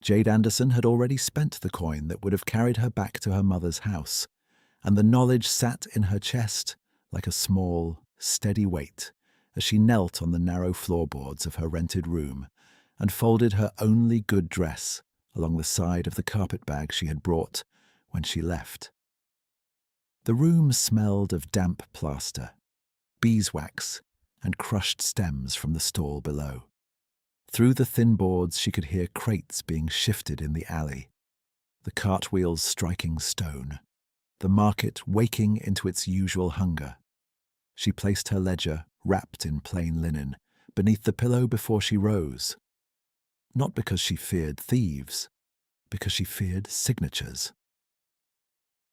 Jade Anderson had already spent the coin that would have carried her back to her mother's house, and the knowledge sat in her chest like a small, steady weight as she knelt on the narrow floorboards of her rented room and folded her only good dress along the side of the carpetbag she had brought when she left. The room smelled of damp plaster, beeswax, and crushed stems from the stall below. Through the thin boards she could hear crates being shifted in the alley, the cartwheels striking stone, the market waking into its usual hunger. She placed her ledger, wrapped in plain linen, beneath the pillow before she rose. Not because she feared thieves, because she feared signatures.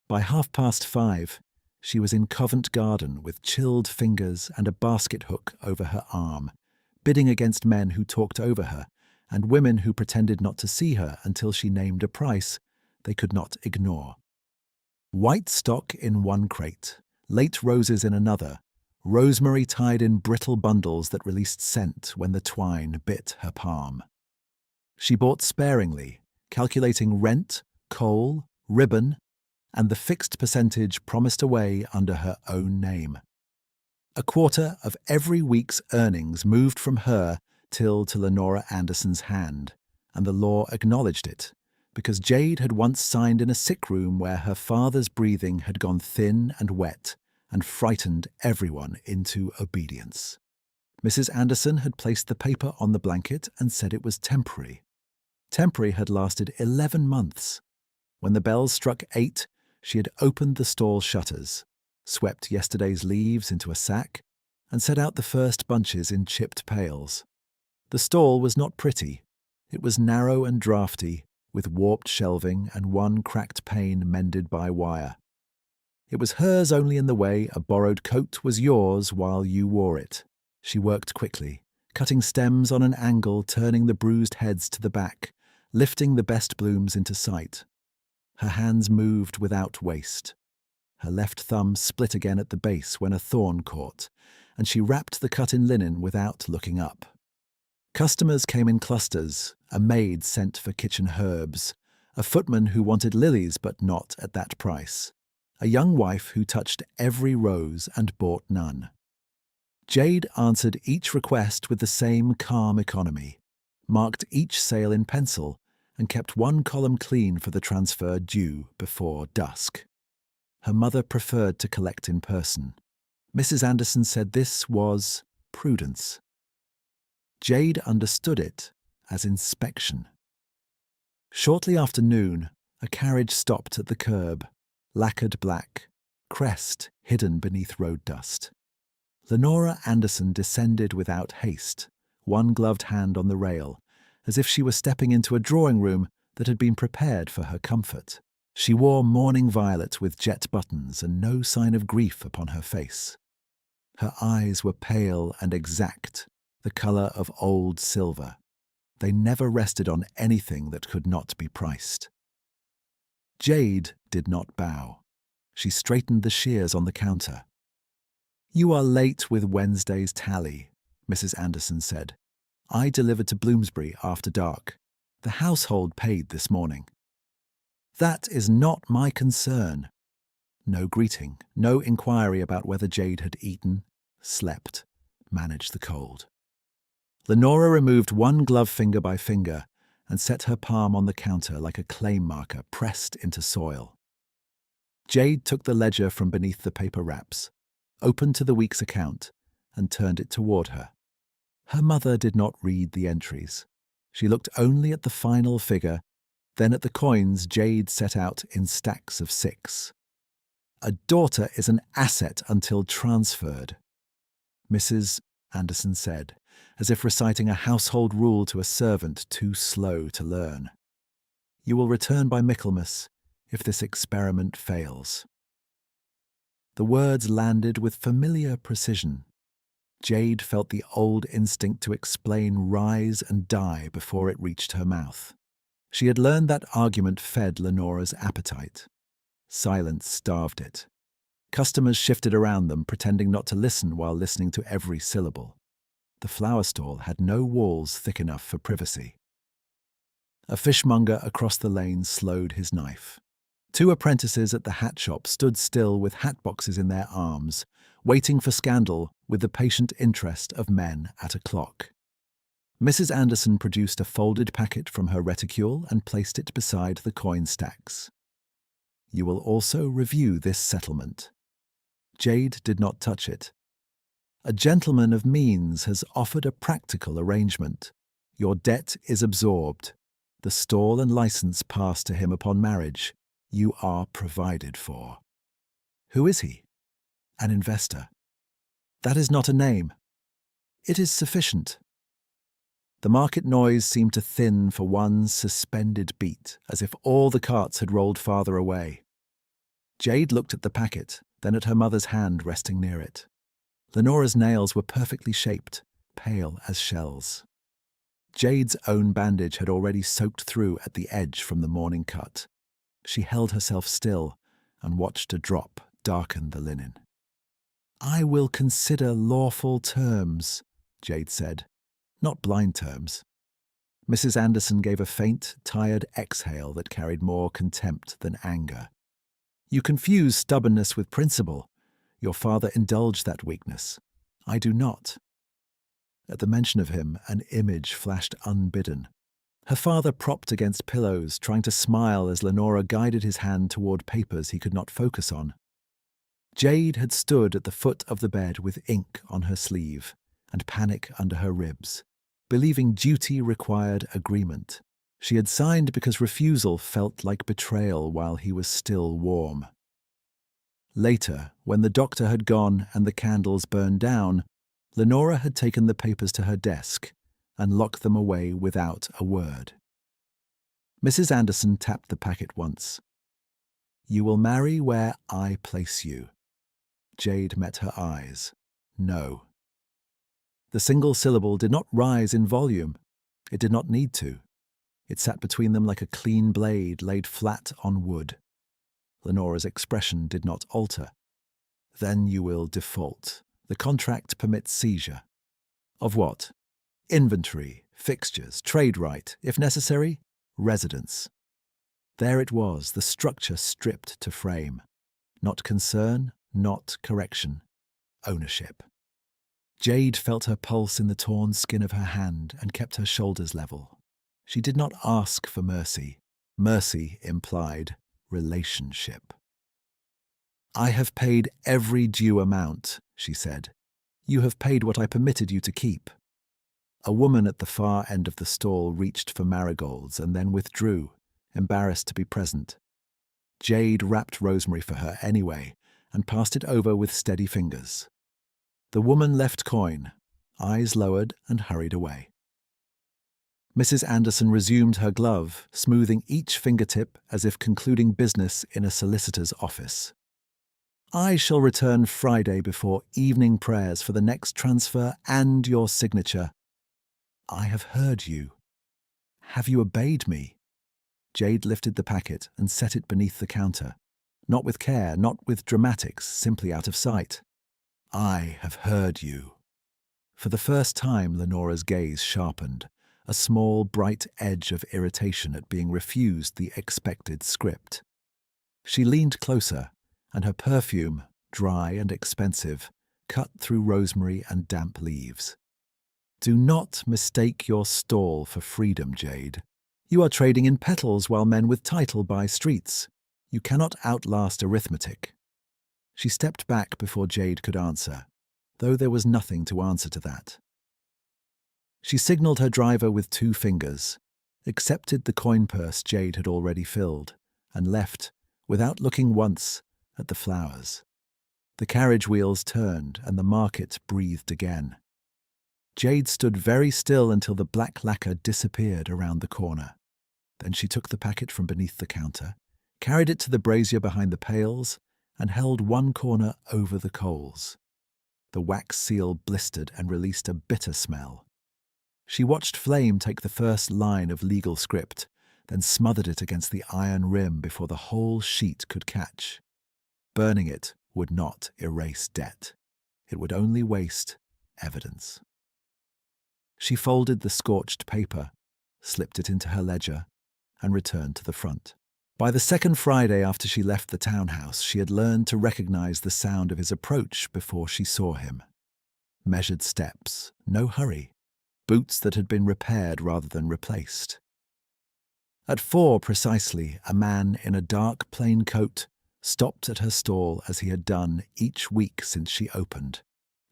By 5:30, she was in Covent Garden with chilled fingers and a basket hook over her arm, bidding against men who talked over her and women who pretended not to see her until she named a price they could not ignore. White stock in one crate, late roses in another, rosemary tied in brittle bundles that released scent when the twine bit her palm. She bought sparingly, calculating rent, coal, ribbon, and the fixed percentage promised away under her own name. A quarter of every week's earnings moved from her till to Lenora Anderson's hand, and the law acknowledged it, because Jade had once signed in a sick room where her father's breathing had gone thin and wet and frightened everyone into obedience. Mrs. Anderson had placed the paper on the blanket and said it was temporary. Temporary had lasted 11 months. When the bells struck 8, she had opened the stall shutters, swept yesterday's leaves into a sack, and set out the first bunches in chipped pails. The stall was not pretty. It was narrow and draughty, with warped shelving and one cracked pane mended by wire. It was hers only in the way a borrowed coat was yours while you wore it. She worked quickly, cutting stems on an angle, turning the bruised heads to the back, lifting the best blooms into sight. Her hands moved without waste. Her left thumb split again at the base when a thorn caught, and she wrapped the cut in linen without looking up. Customers came in clusters, a maid sent for kitchen herbs, a footman who wanted lilies but not at that price, a young wife who touched every rose and bought none. Jade answered each request with the same calm economy, marked each sale in pencil, and kept one column clean for the transfer due before dusk. Her mother preferred to collect in person. Mrs. Anderson said this was prudence. Jade understood it as inspection. Shortly after noon, a carriage stopped at the curb, lacquered black, crest hidden beneath road dust. Lenora Anderson descended without haste, one gloved hand on the rail, as if she were stepping into a drawing room that had been prepared for her comfort. She wore mourning violet with jet buttons and no sign of grief upon her face. Her eyes were pale and exact, the colour of old silver. They never rested on anything that could not be priced. Jade did not bow. She straightened the shears on the counter. "You are late with Wednesday's tally," Mrs. Anderson said. "I delivered to Bloomsbury after dark. The household paid this morning." "That is not my concern." No greeting, no inquiry about whether Jade had eaten, slept, managed the cold. Lenora removed one glove finger by finger and set her palm on the counter like a claim marker pressed into soil. Jade took the ledger from beneath the paper wraps, opened to the week's account, and turned it toward her. Her mother did not read the entries. She looked only at the final figure, then at the coins Jade set out in stacks of 6. "A daughter is an asset until transferred," Mrs. Anderson said, as if reciting a household rule to a servant too slow to learn. "You will return by Michaelmas if this experiment fails." The words landed with familiar precision. Jade felt the old instinct to explain rise and die before it reached her mouth. She had learned that argument fed Lenora's appetite. Silence starved it. Customers shifted around them, pretending not to listen while listening to every syllable. The flower stall had no walls thick enough for privacy. A fishmonger across the lane slowed his knife. Two apprentices at the hat shop stood still with hat boxes in their arms, waiting for scandal with the patient interest of men at a clock. Mrs. Anderson produced a folded packet from her reticule and placed it beside the coin stacks. You will also review this settlement. Jade did not touch it. A gentleman of means has offered a practical arrangement. Your debt is absorbed. The stall and license pass to him upon marriage. You are provided for. Who is he? An investor. That is not a name. It is sufficient. The market noise seemed to thin for one suspended beat, as if all the carts had rolled farther away. Jade looked at the packet, then at her mother's hand resting near it. Lenora's nails were perfectly shaped, pale as shells. Jade's own bandage had already soaked through at the edge from the morning cut. She held herself still and watched a drop darken the linen. I will consider lawful terms, Jade said, not blind terms. Mrs. Anderson gave a faint, tired exhale that carried more contempt than anger. You confuse stubbornness with principle. Your father indulged that weakness. I do not. At the mention of him, an image flashed unbidden. Her father propped against pillows, trying to smile as Lenora guided his hand toward papers he could not focus on. Jade had stood at the foot of the bed with ink on her sleeve and panic under her ribs, believing duty required agreement. She had signed because refusal felt like betrayal while he was still warm. Later, when the doctor had gone and the candles burned down, Lenora had taken the papers to her desk and locked them away without a word. Mrs. Anderson tapped the packet once. You will marry where I place you. Jade met her eyes. No. The single syllable did not rise in volume. It did not need to. It sat between them like a clean blade laid flat on wood. Lenora's expression did not alter. Then you will default. The contract permits seizure. Of what? Inventory, fixtures, trade right, if necessary, residence. There it was, the structure stripped to frame. Not concern, not correction. Ownership. Jade felt her pulse in the torn skin of her hand and kept her shoulders level. She did not ask for mercy. Mercy implied relationship. I have paid every due amount, she said. You have paid what I permitted you to keep. A woman at the far end of the stall reached for marigolds and then withdrew, embarrassed to be present. Jade wrapped rosemary for her anyway and passed it over with steady fingers. The woman left coin, eyes lowered, and hurried away. Mrs. Anderson resumed her glove, smoothing each fingertip as if concluding business in a solicitor's office. I shall return Friday before evening prayers for the next transfer and your signature. I have heard you. Have you obeyed me? Jade lifted the packet and set it beneath the counter. Not with care, not with dramatics, simply out of sight. I have heard you. For the first time, Lenora's gaze sharpened, a small, bright edge of irritation at being refused the expected script. She leaned closer, and her perfume, dry and expensive, cut through rosemary and damp leaves. Do not mistake your stall for freedom, Jade. You are trading in petals while men with title buy streets. You cannot outlast arithmetic. She stepped back before Jade could answer, though there was nothing to answer to that. She signaled her driver with 2 fingers, accepted the coin purse Jade had already filled, and left, without looking once, at the flowers. The carriage wheels turned and the market breathed again. Jade stood very still until the black lacquer disappeared around the corner. Then she took the packet from beneath the counter, carried it to the brazier behind the pails, and held one corner over the coals. The wax seal blistered and released a bitter smell. She watched flame take the first line of legal script, then smothered it against the iron rim before the whole sheet could catch. Burning it would not erase debt. It would only waste evidence. She folded the scorched paper, slipped it into her ledger, and returned to the front. By the second Friday after she left the townhouse, she had learned to recognize the sound of his approach before she saw him. Measured steps, no hurry, boots that had been repaired rather than replaced. At 4 precisely, a man in a dark plain coat stopped at her stall as he had done each week since she opened,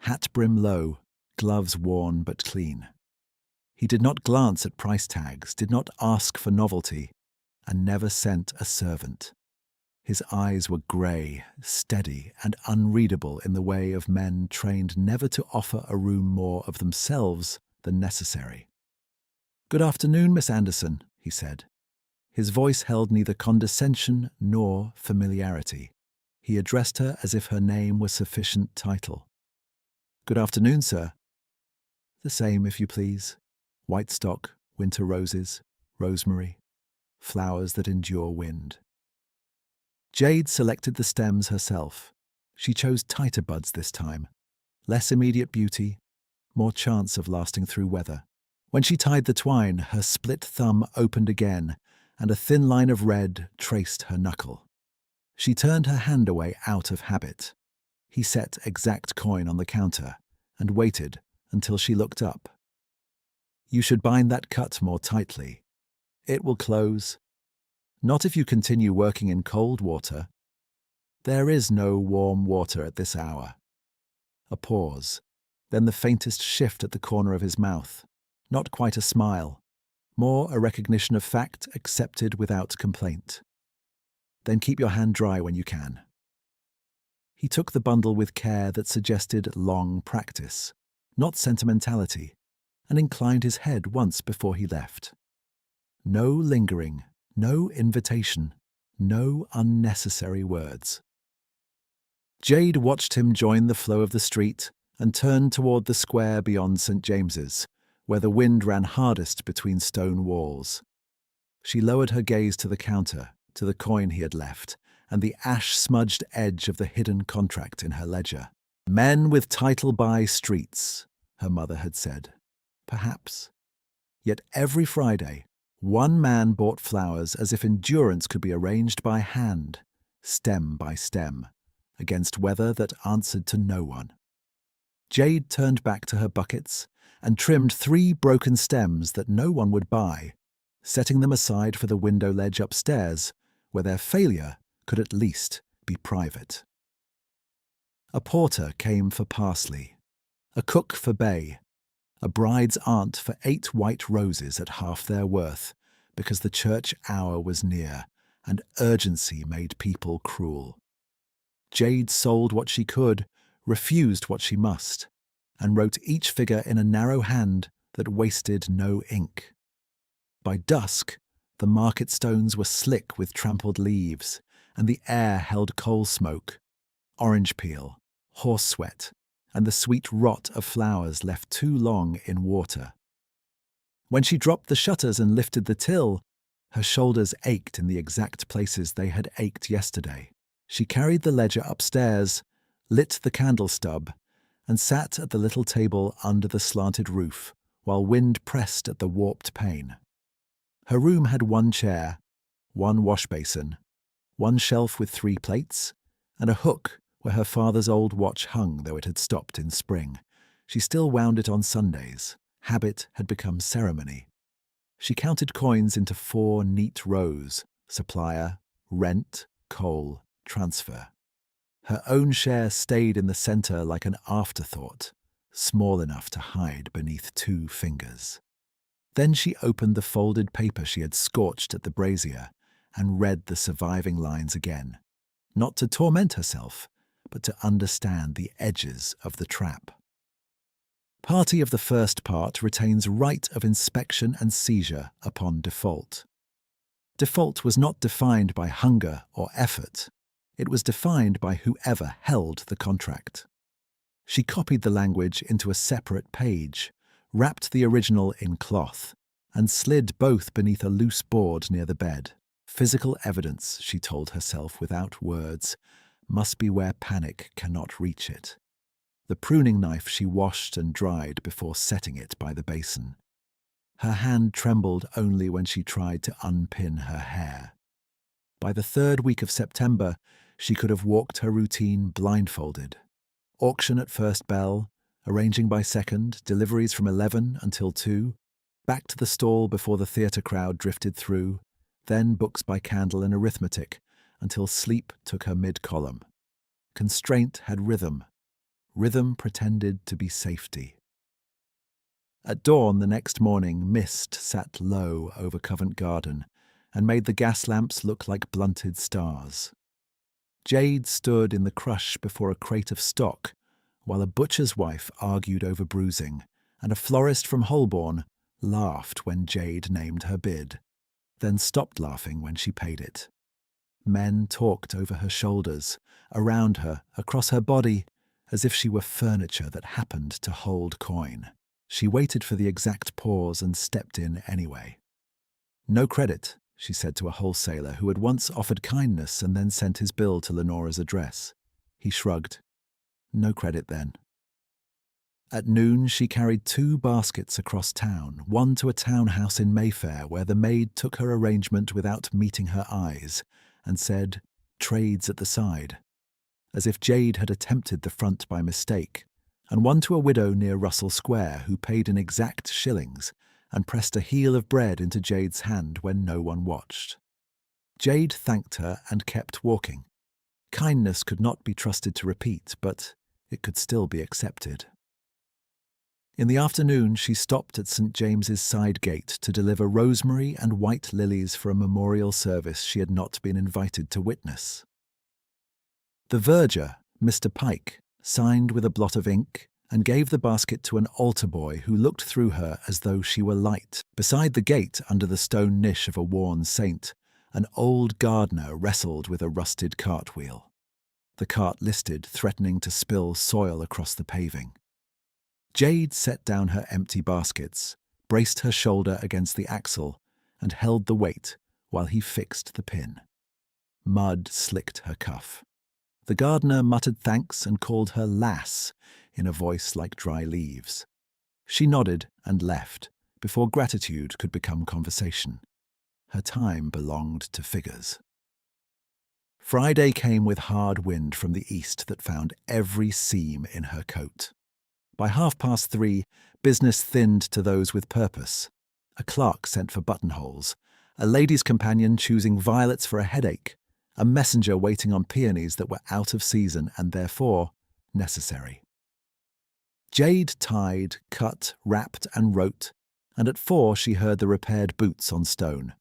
hat brim low, gloves worn but clean. He did not glance at price tags, did not ask for novelty, and never sent a servant. His eyes were grey, steady, and unreadable in the way of men trained never to offer a room more of themselves than necessary. "Good afternoon, Miss Anderson," he said. His voice held neither condescension nor familiarity. He addressed her as if her name were sufficient title. "Good afternoon, sir." "The same, if you please. White stock, winter roses, rosemary, flowers that endure wind." Jade selected the stems herself. She chose tighter buds this time. Less immediate beauty, more chance of lasting through weather. When she tied the twine, her split thumb opened again, and a thin line of red traced her knuckle. She turned her hand away out of habit. He set exact coin on the counter and waited until she looked up. "You should bind that cut more tightly. It will close. Not if you continue working in cold water. There is no warm water at this hour." A pause, then the faintest shift at the corner of his mouth. Not quite a smile. More a recognition of fact accepted without complaint. "Then keep your hand dry when you can." He took the bundle with care that suggested long practice, not sentimentality, and inclined his head once before he left. No lingering, no invitation, no unnecessary words. Jade watched him join the flow of the street and turn toward the square beyond St. James's, where the wind ran hardest between stone walls. She lowered her gaze to the counter, to the coin he had left, and the ash-smudged edge of the hidden contract in her ledger. "Men with title buy streets," her mother had said. Perhaps. Yet every Friday, one man bought flowers as if endurance could be arranged by hand, stem by stem, against weather that answered to no one. Jade turned back to her buckets and trimmed 3 broken stems that no one would buy, setting them aside for the window ledge upstairs, where their failure could at least be private. A porter came for parsley, a cook for bay, a bride's aunt for 8 white roses at half their worth, because the church hour was near and urgency made people cruel. Jade sold what she could, refused what she must, and wrote each figure in a narrow hand that wasted no ink. By dusk, the market stones were slick with trampled leaves, and the air held coal smoke, orange peel, horse sweat, and the sweet rot of flowers left too long in water. When she dropped the shutters and lifted the till, her shoulders ached in the exact places they had ached yesterday. She carried the ledger upstairs, lit the candle stub, and sat at the little table under the slanted roof while wind pressed at the warped pane. Her room had 1 chair, 1 wash basin, 1 shelf with 3 plates, and a hook where her father's old watch hung, though it had stopped in spring. She still wound it on Sundays. Habit had become ceremony. She counted coins into 4 neat rows: supplier, rent, coal, transfer. Her own share stayed in the center like an afterthought, small enough to hide beneath 2 fingers. Then she opened the folded paper she had scorched at the brazier and read the surviving lines again, not to torment herself, but to understand the edges of the trap. Party of the first part retains right of inspection and seizure upon default. Default was not defined by hunger or effort. It was defined by whoever held the contract. She copied the language into a separate page, wrapped the original in cloth, and slid both beneath a loose board near the bed. Physical evidence, she told herself without words, must be where panic cannot reach it. The pruning knife she washed and dried before setting it by the basin. Her hand trembled only when she tried to unpin her hair. By the third week of September, she could have walked her routine blindfolded. Auction at first bell, arranging by second, deliveries from 11 until 2, back to the stall before the theatre crowd drifted through, then books by candle and arithmetic, until sleep took her mid-column. Constraint had rhythm. Rhythm pretended to be safety. At dawn the next morning, mist sat low over Covent Garden and made the gas lamps look like blunted stars. Jade stood in the crush before a crate of stock, while a butcher's wife argued over bruising, and a florist from Holborn laughed when Jade named her bid, then stopped laughing when she paid it. Men talked over her shoulders, around her, across her body, as if she were furniture that happened to hold coin. She waited for the exact pause and stepped in anyway. "No credit," she said to a wholesaler who had once offered kindness and then sent his bill to Lenora's address. He shrugged. "No credit then." At noon, she carried 2 baskets across town, one to a townhouse in Mayfair where the maid took her arrangement without meeting her eyes and said, "Trades at the side," as if Jade had attempted the front by mistake, and one to a widow near Russell Square who paid in exact shillings and pressed a heel of bread into Jade's hand when no one watched. Jade thanked her and kept walking. Kindness could not be trusted to repeat, but it could still be accepted. In the afternoon, she stopped at St. James's side gate to deliver rosemary and white lilies for a memorial service she had not been invited to witness. The verger, Mr. Pike, signed with a blot of ink and gave the basket to an altar boy who looked through her as though she were light. Beside the gate, under the stone niche of a worn saint, an old gardener wrestled with a rusted cartwheel. The cart listed, threatening to spill soil across the paving. Jade set down her empty baskets, braced her shoulder against the axle, and held the weight while he fixed the pin. Mud slicked her cuff. The gardener muttered thanks and called her lass in a voice like dry leaves. She nodded and left before gratitude could become conversation. Her time belonged to figures. Friday came with hard wind from the east that found every seam in her coat. By 3:30, business thinned to those with purpose. A clerk sent for buttonholes, a lady's companion choosing violets for a headache, a messenger waiting on peonies that were out of season and therefore necessary. Jade tied, cut, wrapped and wrote, and at 4 she heard the repaired boots on stone.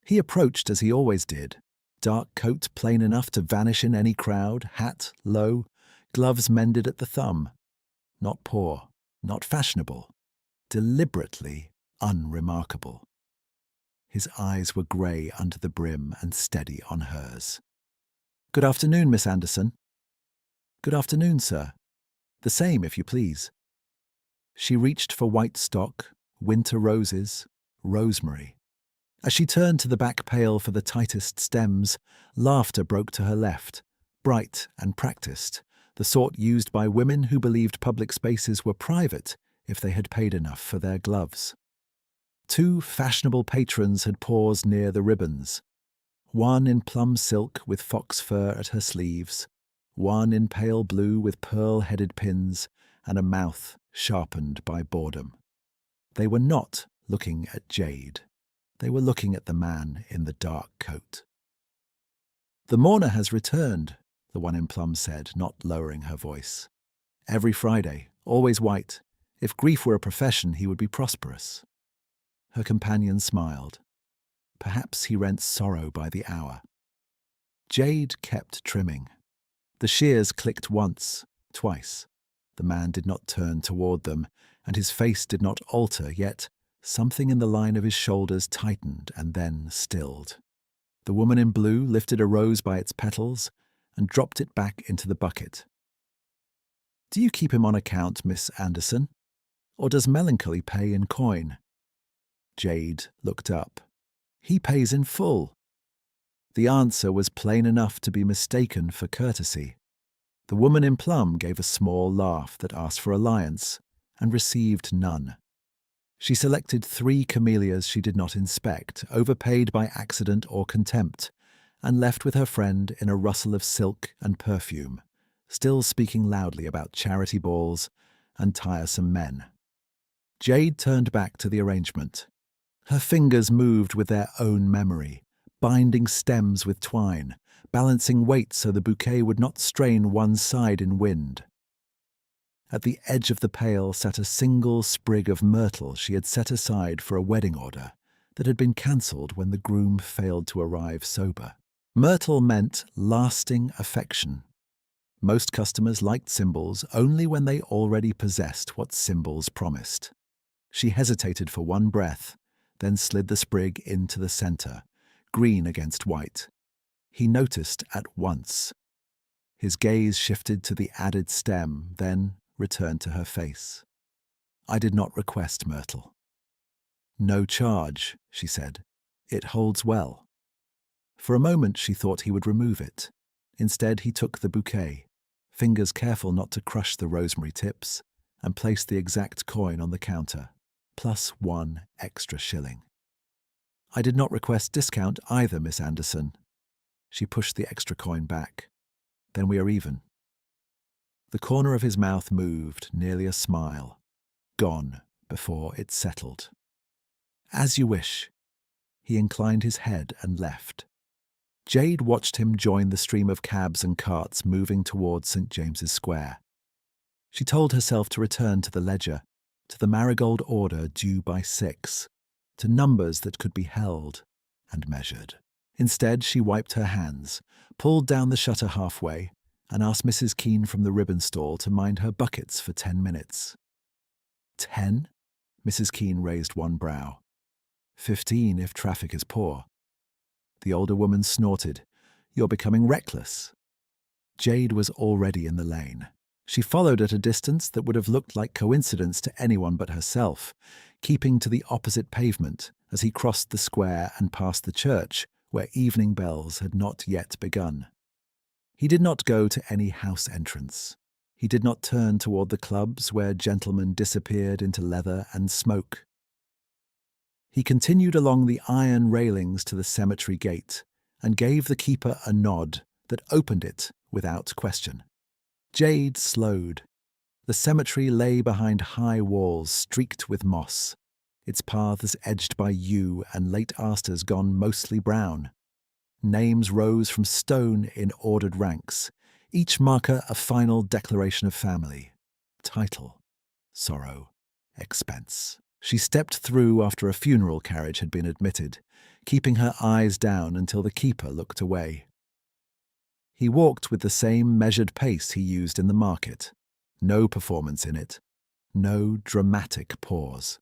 He approached as he always did, dark coat plain enough to vanish in any crowd, hat low, gloves mended at the thumb. Not poor, not fashionable, deliberately unremarkable. His eyes were grey under the brim and steady on hers. "Good afternoon, Miss Anderson." "Good afternoon, sir." "The same, if you please." She reached for white stock, winter roses, rosemary. As she turned to the back pail for the tightest stems, laughter broke to her left, bright and practiced, the sort used by women who believed public spaces were private if they had paid enough for their gloves. 2 fashionable patrons had paused near the ribbons, one in plum silk with fox fur at her sleeves, one in pale blue with pearl-headed pins and a mouth sharpened by boredom. They were not looking at Jade. They were looking at the man in the dark coat. "The mourner has returned," the one in plum said, not lowering her voice. "Every Friday, always white. If grief were a profession, he would be prosperous." Her companion smiled. Perhaps he rents sorrow by the hour. Jade kept trimming. The shears clicked once, twice. The man did not turn toward them, and his face did not alter, yet something in the line of his shoulders tightened and then stilled. The woman in blue lifted a rose by its petals and dropped it back into the bucket. "Do you keep him on account, Miss Anderson? Or does melancholy pay in coin?" Jade looked up. "He pays in full." The answer was plain enough to be mistaken for courtesy. The woman in plum gave a small laugh that asked for alliance and received none. She selected 3 camellias she did not inspect, overpaid by accident or contempt, and left with her friend in a rustle of silk and perfume, still speaking loudly about charity balls and tiresome men. Jade turned back to the arrangement. Her fingers moved with their own memory, binding stems with twine, balancing weight so the bouquet would not strain one side in wind. At the edge of the pail sat a single sprig of myrtle she had set aside for a wedding order that had been cancelled when the groom failed to arrive sober. Myrtle meant lasting affection. Most customers liked symbols only when they already possessed what symbols promised. She hesitated for one breath, then slid the sprig into the centre, green against white. He noticed at once. His gaze shifted to the added stem, then returned to her face. "I did not request myrtle." "No charge," she said. "It holds well." For a moment she thought he would remove it. Instead he took the bouquet, fingers careful not to crush the rosemary tips, and placed the exact coin on the counter, plus 1 extra shilling. "I did not request discount either, Miss Anderson." She pushed the extra coin back. "Then we are even." The corner of his mouth moved, nearly a smile, gone before it settled. "As you wish." He inclined his head and left. Jade watched him join the stream of cabs and carts moving towards St. James's Square. She told herself to return to the ledger, to the marigold order due by 6, to numbers that could be held and measured. Instead, she wiped her hands, pulled down the shutter halfway, and asked Mrs. Keene from the ribbon stall to mind her buckets for 10 minutes. 10? Mrs. Keene raised one brow. 15 if traffic is poor. The older woman snorted. "You're becoming reckless." Jade was already in the lane. She followed at a distance that would have looked like coincidence to anyone but herself, keeping to the opposite pavement as he crossed the square and passed the church, where evening bells had not yet begun. He did not go to any house entrance. He did not turn toward the clubs where gentlemen disappeared into leather and smoke. He continued along the iron railings to the cemetery gate and gave the keeper a nod that opened it without question. Jade slowed. The cemetery lay behind high walls streaked with moss, its paths edged by yew and late asters gone mostly brown. Names rose from stone in ordered ranks, each marker a final declaration of family, title, sorrow, expense. She stepped through after a funeral carriage had been admitted, keeping her eyes down until the keeper looked away. He walked with the same measured pace he used in the market, no performance in it, no dramatic pause.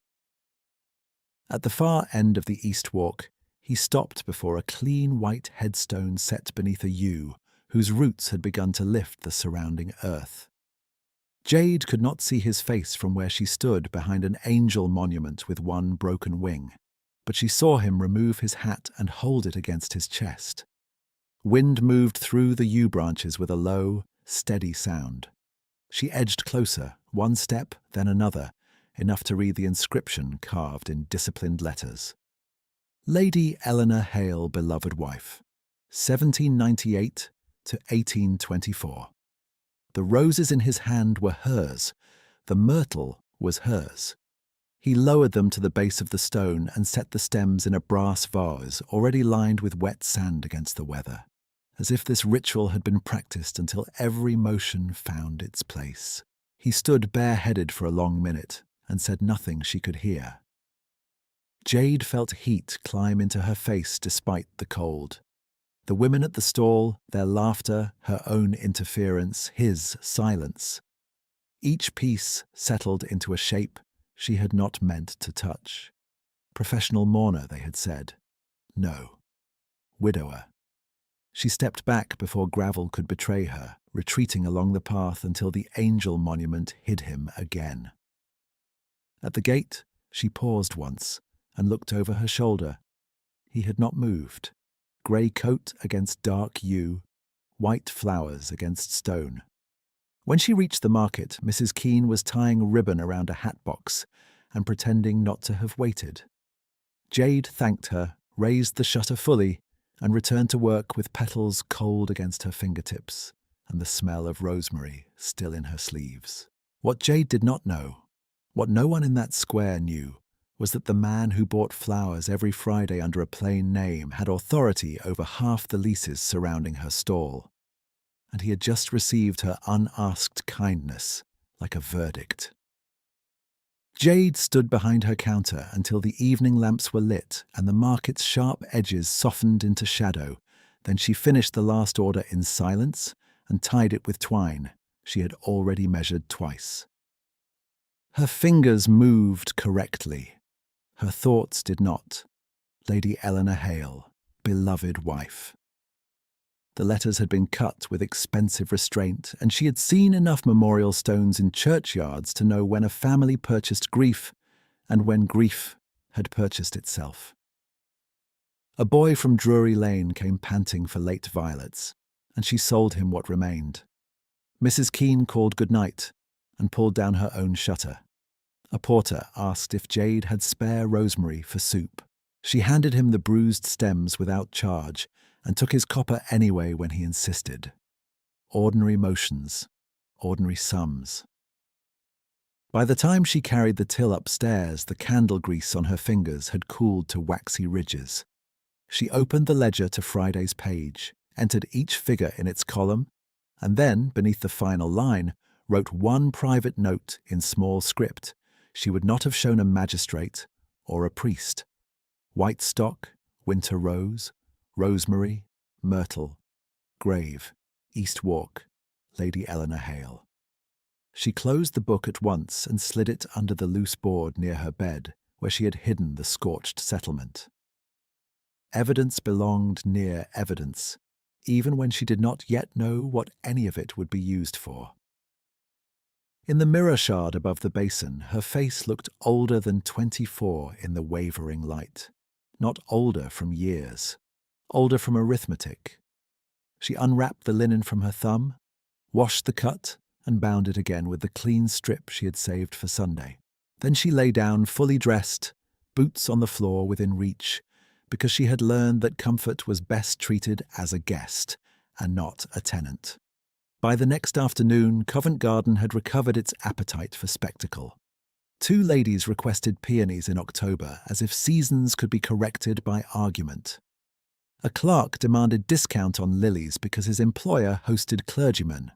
At the far end of the East Walk, he stopped before a clean white headstone set beneath a yew whose roots had begun to lift the surrounding earth. Jade could not see his face from where she stood behind an angel monument with one broken wing, but she saw him remove his hat and hold it against his chest. Wind moved through the yew branches with a low, steady sound. She edged closer, one step, then another, enough to read the inscription carved in disciplined letters. Lady Eleanor Hale, beloved wife, 1798 to 1824. The roses in his hand were hers. The myrtle was hers. He lowered them to the base of the stone and set the stems in a brass vase already lined with wet sand against the weather, as if this ritual had been practiced until every motion found its place. He stood bareheaded for a long minute and said nothing she could hear. Jade felt heat climb into her face despite the cold. The women at the stall, their laughter, her own interference, his silence. Each piece settled into a shape she had not meant to touch. Professional mourner, they had said. No. Widower. She stepped back before gravel could betray her, retreating along the path until the angel monument hid him again. At the gate, she paused once and looked over her shoulder. He had not moved. Grey coat against dark yew, white flowers against stone. When she reached the market, Mrs. Keene was tying ribbon around a hat box and pretending not to have waited. Jade thanked her, raised the shutter fully, and returned to work with petals cold against her fingertips and the smell of rosemary still in her sleeves. What Jade did not know, what no one in that square knew, was that the man who bought flowers every Friday under a plain name had authority over half the leases surrounding her stall, and he had just received her unasked kindness like a verdict. Jade stood behind her counter until the evening lamps were lit and the market's sharp edges softened into shadow. Then she finished the last order in silence and tied it with twine she had already measured twice. Her fingers moved correctly. Her thoughts did not. Lady Eleanor Hale, beloved wife. The letters had been cut with expensive restraint, and she had seen enough memorial stones in churchyards to know when a family purchased grief and when grief had purchased itself. A boy from Drury Lane came panting for late violets, and she sold him what remained. Mrs. Keene called good night and pulled down her own shutter. A porter asked if Jade had spare rosemary for soup. She handed him the bruised stems without charge and took his copper anyway when he insisted. Ordinary motions, ordinary sums. By the time she carried the till upstairs, the candle grease on her fingers had cooled to waxy ridges. She opened the ledger to Friday's page, entered each figure in its column, and then, beneath the final line, wrote one private note in small script she would not have shown a magistrate or a priest. White stock, winter rose, rosemary, myrtle, grave, East Walk, Lady Eleanor Hale. She closed the book at once and slid it under the loose board near her bed, where she had hidden the scorched settlement. Evidence belonged near evidence, even when she did not yet know what any of it would be used for. In the mirror shard above the basin, her face looked older than 24 in the wavering light. Not older from years, older from arithmetic. She unwrapped the linen from her thumb, washed the cut, and bound it again with the clean strip she had saved for Sunday. Then she lay down fully dressed, boots on the floor within reach, because she had learned that comfort was best treated as a guest and not a tenant. By the next afternoon, Covent Garden had recovered its appetite for spectacle. 2 ladies requested peonies in October, as if seasons could be corrected by argument. A clerk demanded discount on lilies because his employer hosted clergymen.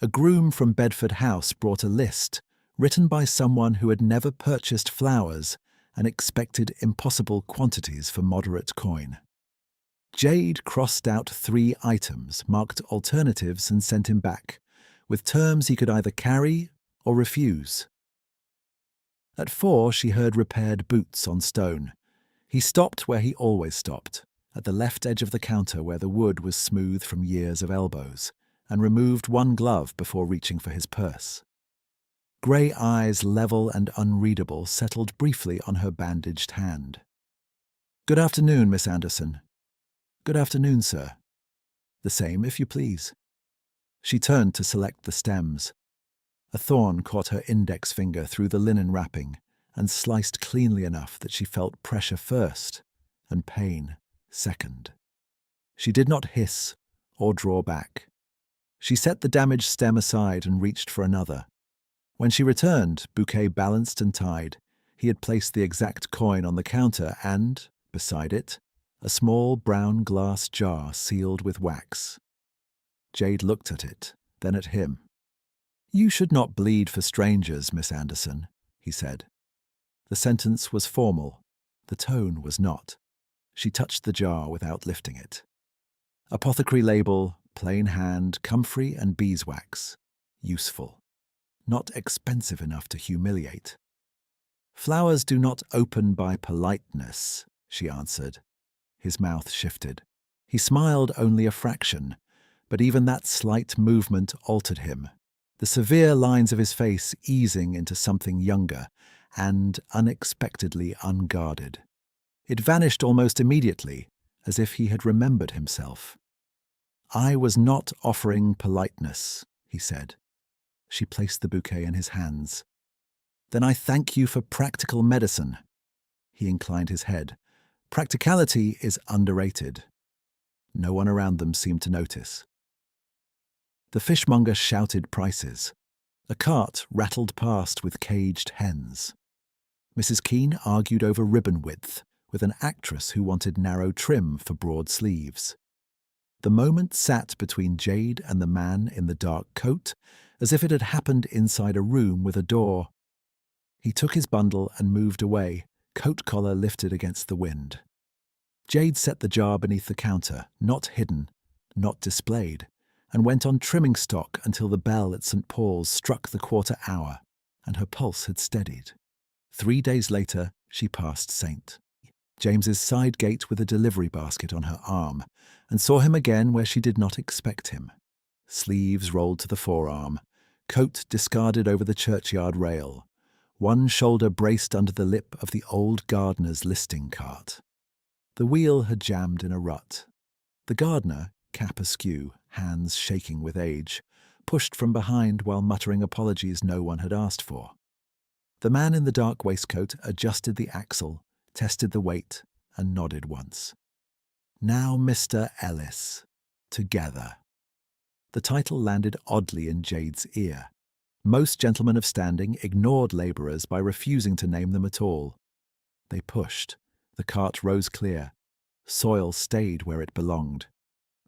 A groom from Bedford House brought a list, written by someone who had never purchased flowers and expected impossible quantities for moderate coin. Jade crossed out 3 items, marked alternatives, and sent him back, with terms he could either carry or refuse. At 4, she heard repaired boots on stone. He stopped where he always stopped, at the left edge of the counter where the wood was smooth from years of elbows, and removed one glove before reaching for his purse. Grey eyes, level and unreadable, settled briefly on her bandaged hand. "Good afternoon, Miss Anderson." "Good afternoon, sir." "The same, if you please." She turned to select the stems. A thorn caught her index finger through the linen wrapping and sliced cleanly enough that she felt pressure first and pain second. She did not hiss or draw back. She set the damaged stem aside and reached for another. When she returned, bouquet balanced and tied, he had placed the exact coin on the counter and, beside it, a small brown glass jar sealed with wax. Jade looked at it, then at him. "You should not bleed for strangers, Miss Anderson," he said. The sentence was formal. The tone was not. She touched the jar without lifting it. Apothecary label, plain hand, comfrey and beeswax. Useful. Not expensive enough to humiliate. "Flowers do not open by politeness," she answered. His mouth shifted. He smiled only a fraction, but even that slight movement altered him, the severe lines of his face easing into something younger and unexpectedly unguarded. It vanished almost immediately, as if he had remembered himself. "I was not offering politeness," he said. She placed the bouquet in his hands. Then I thank you for practical medicine. He inclined his head. Practicality is underrated. No one around them seemed to notice. The fishmonger shouted prices. A cart rattled past with caged hens. Mrs. Keene argued over ribbon width with an actress who wanted narrow trim for broad sleeves. The moment sat between Jade and the man in the dark coat, as if it had happened inside a room with a door. He took his bundle and moved away, coat collar lifted against the wind. Jade set the jar beneath the counter, not hidden, not displayed, and went on trimming stock until the bell at St. Paul's struck the quarter hour, and her pulse had steadied. 3 days later, she passed St. James's side gate with a delivery basket on her arm, and saw him again where she did not expect him. Sleeves rolled to the forearm, coat discarded over the churchyard rail, one shoulder braced under the lip of the old gardener's listing cart. The wheel had jammed in a rut. The gardener, cap askew, hands shaking with age, pushed from behind while muttering apologies no one had asked for. The man in the dark waistcoat adjusted the axle, tested the weight, and nodded once. Now Mr. Ellis. Together. The title landed oddly in Jade's ear. Most gentlemen of standing ignored labourers by refusing to name them at all. They pushed. The cart rose clear. Soil stayed where it belonged.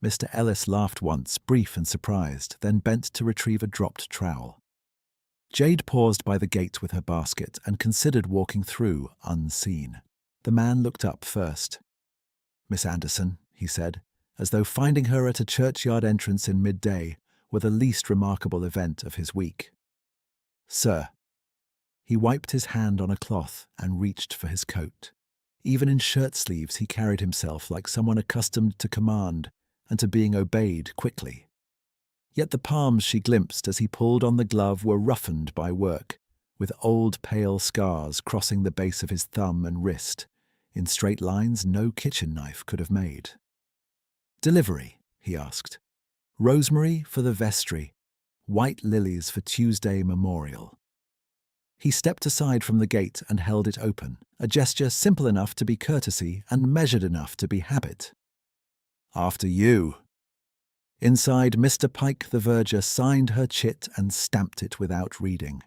Mr. Ellis laughed once, brief and surprised, then bent to retrieve a dropped trowel. Jade paused by the gate with her basket and considered walking through, unseen. The man looked up first. "Miss Anderson," he said, as though finding her at a churchyard entrance in midday were the least remarkable event of his week. "Sir." He wiped his hand on a cloth and reached for his coat. Even in shirt sleeves he carried himself like someone accustomed to command and to being obeyed quickly. Yet the palms she glimpsed as he pulled on the glove were roughened by work, with old pale scars crossing the base of his thumb and wrist, in straight lines no kitchen knife could have made. "Delivery," he asked. "Rosemary for the vestry, white lilies for Tuesday memorial." He stepped aside from the gate and held it open, a gesture simple enough to be courtesy and measured enough to be habit. "After you." Inside, Mr. Pike the verger signed her chit and stamped it without reading.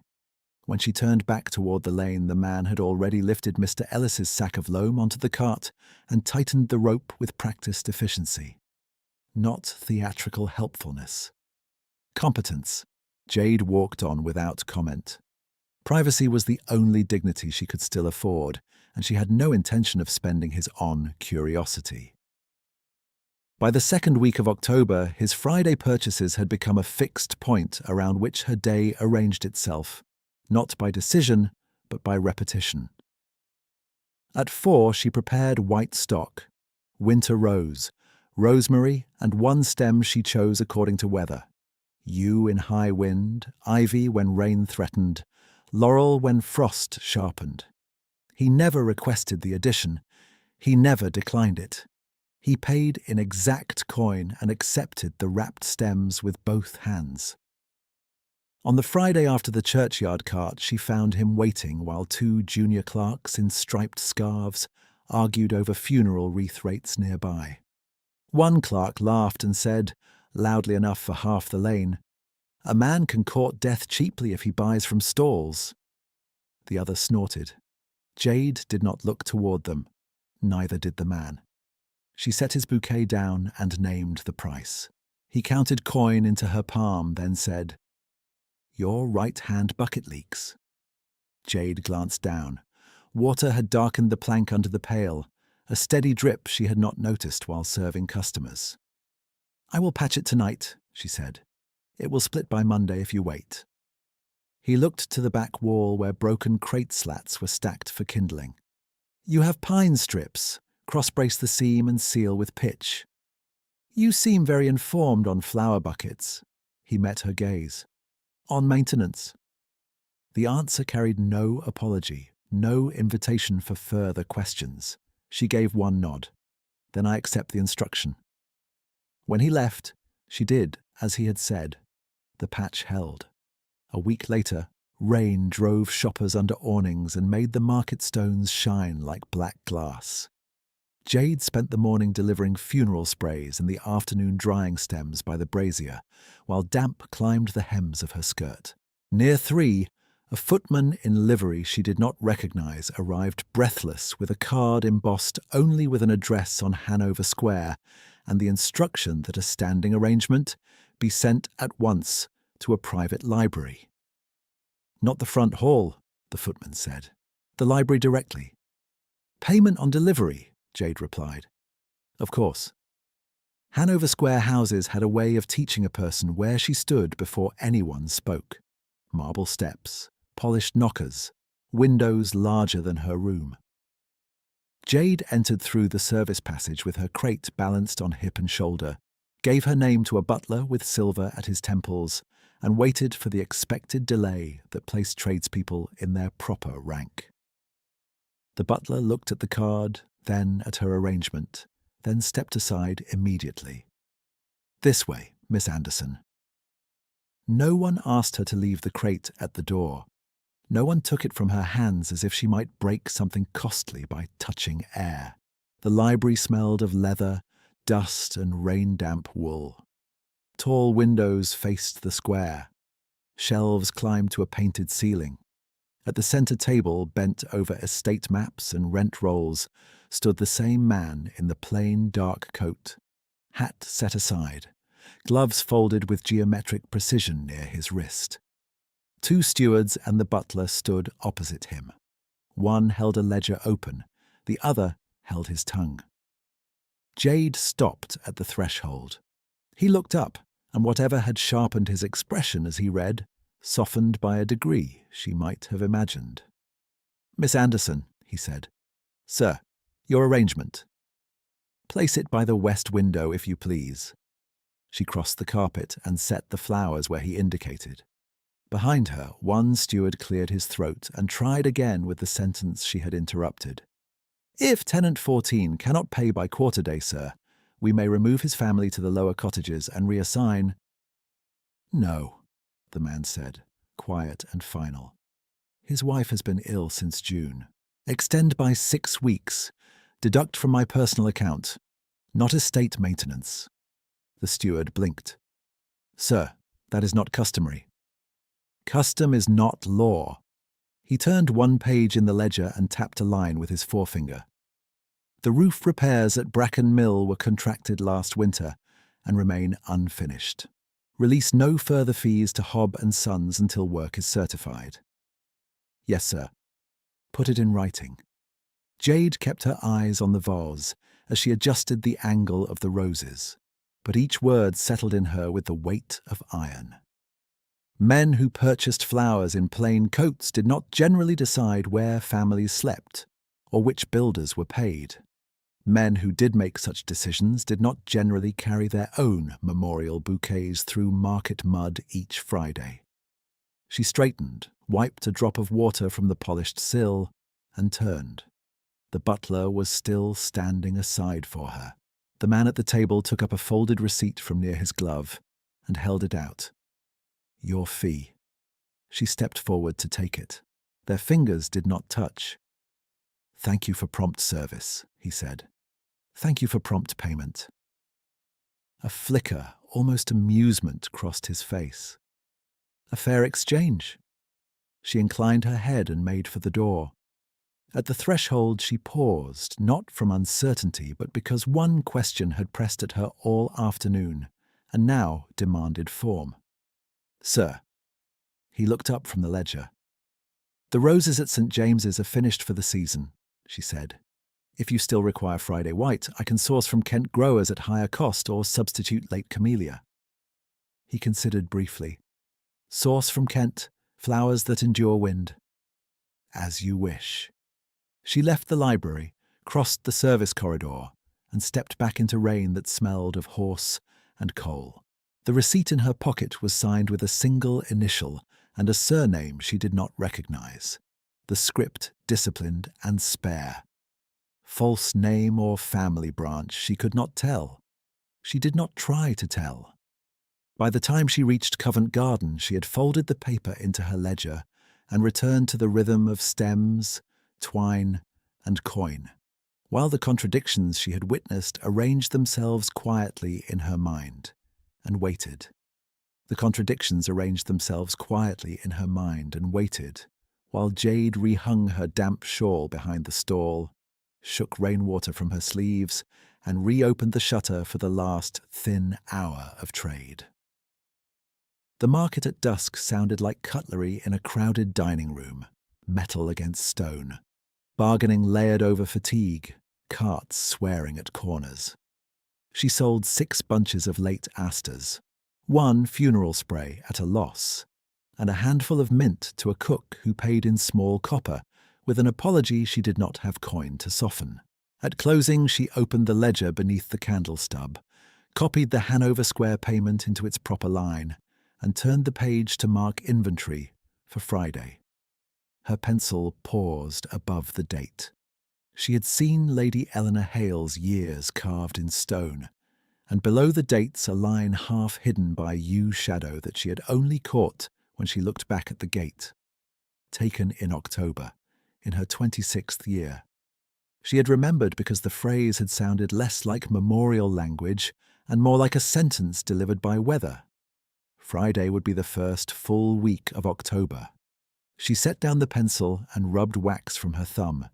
When she turned back toward the lane, the man had already lifted Mr. Ellis's sack of loam onto the cart and tightened the rope with practiced efficiency. Not theatrical helpfulness. Competence. Jade walked on without comment. Privacy was the only dignity she could still afford, and she had no intention of spending his on curiosity. By the second week of October, his Friday purchases had become a fixed point around which her day arranged itself, not by decision, but by repetition. At 4 she prepared white stock, winter rose, rosemary, and one stem she chose according to weather. Yew in high wind, ivy when rain threatened, laurel when frost sharpened. He never requested the addition. He never declined it. He paid in exact coin and accepted the wrapped stems with both hands. On the Friday after the churchyard cart, she found him waiting while 2 junior clerks in striped scarves argued over funeral wreath rates nearby. One clerk laughed and said, loudly enough for half the lane, "A man can court death cheaply if he buys from stalls." The other snorted. Jade did not look toward them. Neither did the man. She set his bouquet down and named the price. He counted coin into her palm, then said, "Your right-hand bucket leaks." Jade glanced down. Water had darkened the plank under the pail, a steady drip she had not noticed while serving customers. "I will patch it tonight," she said. "It will split by Monday if you wait." He looked to the back wall where broken crate slats were stacked for kindling. "You have pine strips. Cross-brace the seam and seal with pitch." "You seem very informed on flower buckets." He met her gaze. "On maintenance." The answer carried no apology, no invitation for further questions. She gave one nod. "Then I accept the instruction." When he left, she did as he had said. The patch held. A week later, Rain drove shoppers under awnings and made the market stones shine like black glass. Jade spent the morning delivering funeral sprays and the afternoon drying stems by the brazier, while damp climbed the hems of her skirt. Near 3, a footman in livery she did not recognize arrived breathless with a card embossed only with an address on Hanover Square and the instruction that a standing arrangement be sent at once to a private library. "Not the front hall," the footman said. "The library directly." "Payment on delivery," Jade replied. "Of course." Hanover Square houses had a way of teaching a person where she stood before anyone spoke. Marble steps, polished knockers, windows larger than her room. Jade entered through the service passage with her crate balanced on hip and shoulder, gave her name to a butler with silver at his temples, and waited for the expected delay that placed tradespeople in their proper rank. The butler looked at the card, then at her arrangement, then stepped aside immediately. "This way, Miss Anderson." No one asked her to leave the crate at the door. No one took it from her hands as if she might break something costly by touching air. The library smelled of leather, dust, and rain-damp wool. Tall windows faced the square. Shelves climbed to a painted ceiling. At the centre table, bent over estate maps and rent rolls, stood the same man in the plain dark coat, hat set aside, gloves folded with geometric precision near his wrist. 2 stewards and the butler stood opposite him. One held a ledger open, the other held his tongue. Jade stopped at the threshold. He looked up, and whatever had sharpened his expression as he read, softened by a degree she might have imagined. "Miss Anderson," he said. "Sir, your arrangement." "Place it by the west window, if you please." She crossed the carpet and set the flowers where he indicated. Behind her, one steward cleared his throat and tried again with the sentence she had interrupted. "If tenant 14 cannot pay by quarter day, sir, we may remove his family to the lower cottages and reassign—" "No," the man said, quiet and final. "His wife has been ill since June. Extend by 6 weeks. Deduct from my personal account. Not estate maintenance." The steward blinked. "Sir, that is not customary." "Custom is not law." He turned one page in the ledger and tapped a line with his forefinger. "The roof repairs at Bracken Mill were contracted last winter and remain unfinished. Release no further fees to Hobb and Sons until work is certified." "Yes, sir." "Put it in writing." Jade kept her eyes on the vase as she adjusted the angle of the roses, but each word settled in her with the weight of iron. Men who purchased flowers in plain coats did not generally decide where families slept or which builders were paid. Men who did make such decisions did not generally carry their own memorial bouquets through market mud each Friday. She straightened, wiped a drop of water from the polished sill, and turned. The butler was still standing aside for her. The man at the table took up a folded receipt from near his glove and held it out. "Your fee." She stepped forward to take it. Their fingers did not touch. "Thank you for prompt service," he said. "Thank you for prompt payment." A flicker, almost amusement, crossed his face. "A fair exchange." She inclined her head and made for the door. At the threshold she paused, not from uncertainty, but because one question had pressed at her all afternoon, and now demanded form. "Sir." He looked up from the ledger. "The roses at St. James's are finished for the season," she said. "If you still require Friday white, I can source from Kent growers at higher cost or substitute late camellia." He considered briefly. "Source from Kent, flowers that endure wind." "As you wish." She left the library, crossed the service corridor, and stepped back into rain that smelled of horse and coal. The receipt in her pocket was signed with a single initial and a surname she did not recognize. The script disciplined and spare. False name or family branch she could not tell. She did not try to tell. By the time she reached Covent Garden, she had folded the paper into her ledger and returned to the rhythm of stems, twine, and coin, while the contradictions she had witnessed arranged themselves quietly in her mind, and waited. The contradictions arranged themselves quietly in her mind and waited, while Jade rehung her damp shawl behind the stall, shook rainwater from her sleeves, and reopened the shutter for the last thin hour of trade. The market at dusk sounded like cutlery in a crowded dining room, metal against stone, bargaining layered over fatigue, carts swearing at corners. She sold 6 bunches of late asters, 1 funeral spray at a loss, and a handful of mint to a cook who paid in small copper, with an apology she did not have coin to soften. At closing, she opened the ledger beneath the candle stub, copied the Hanover Square payment into its proper line, and turned the page to mark inventory for Friday. Her pencil paused above the date. She had seen Lady Eleanor Hale's years carved in stone, and below the dates a line half hidden by yew shadow that she had only caught when she looked back at the gate. Taken in October, in her 26th year. She had remembered because the phrase had sounded less like memorial language and more like a sentence delivered by weather. Friday would be the first full week of October. She set down the pencil and rubbed wax from her thumb.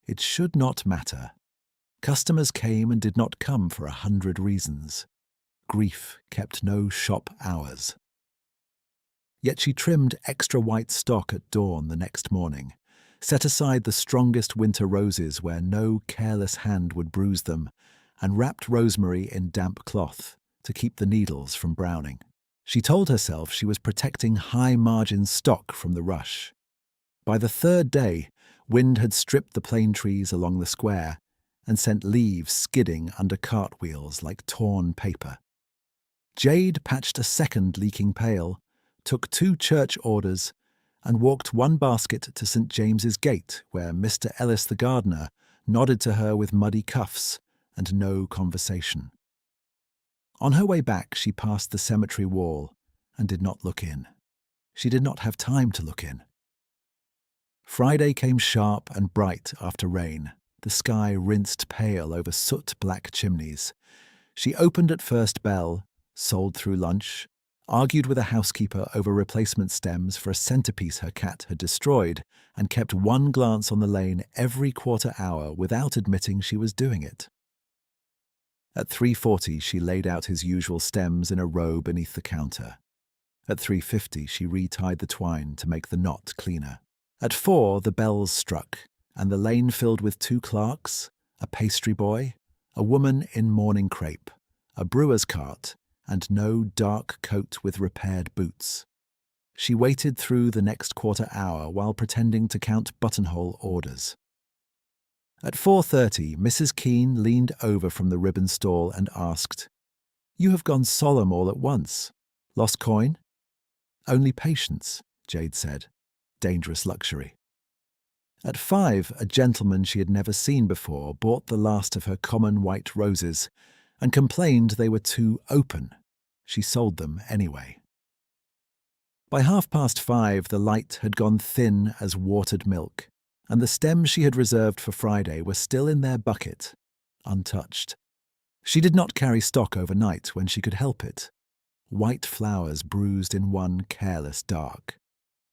It should not matter. Customers came and did not come for 100 reasons. Grief kept no shop hours. Yet she trimmed extra white stock at dawn the next morning, set aside the strongest winter roses where no careless hand would bruise them, and wrapped rosemary in damp cloth to keep the needles from browning. She told herself she was protecting high-margin stock from the rush. By the 3rd day, wind had stripped the plane trees along the square and sent leaves skidding under cartwheels like torn paper. Jade patched a second leaking pail, took 2 church orders, and walked 1 basket to St. James's Gate, where Mr. Ellis the gardener nodded to her with muddy cuffs and no conversation. On her way back, she passed the cemetery wall and did not look in. She did not have time to look in. Friday came sharp and bright after rain, the sky rinsed pale over soot-black chimneys. She opened at first bell, sold through lunch, argued with a housekeeper over replacement stems for a centerpiece her cat had destroyed, and kept 1 glance on the lane every quarter hour without admitting she was doing it. At 3:40, she laid out his usual stems in a row beneath the counter. At 3:50, she retied the twine to make the knot cleaner. At 4, the bells struck, and the lane filled with 2 clerks, a pastry boy, a woman in mourning crepe, a brewer's cart, and no dark coat with repaired boots. She waited through the next quarter hour while pretending to count buttonhole orders. At 4:30, Mrs. Keene leaned over from the ribbon stall and asked, "You have gone solemn all at once. Lost coin?" "Only patience," Jade said. Dangerous luxury. At 5, a gentleman she had never seen before bought the last of her common white roses and complained they were too open. She sold them anyway. By 5:30, the light had gone thin as watered milk, and the stems she had reserved for Friday were still in their bucket, untouched. She did not carry stock overnight when she could help it. White flowers bruised in one careless dark.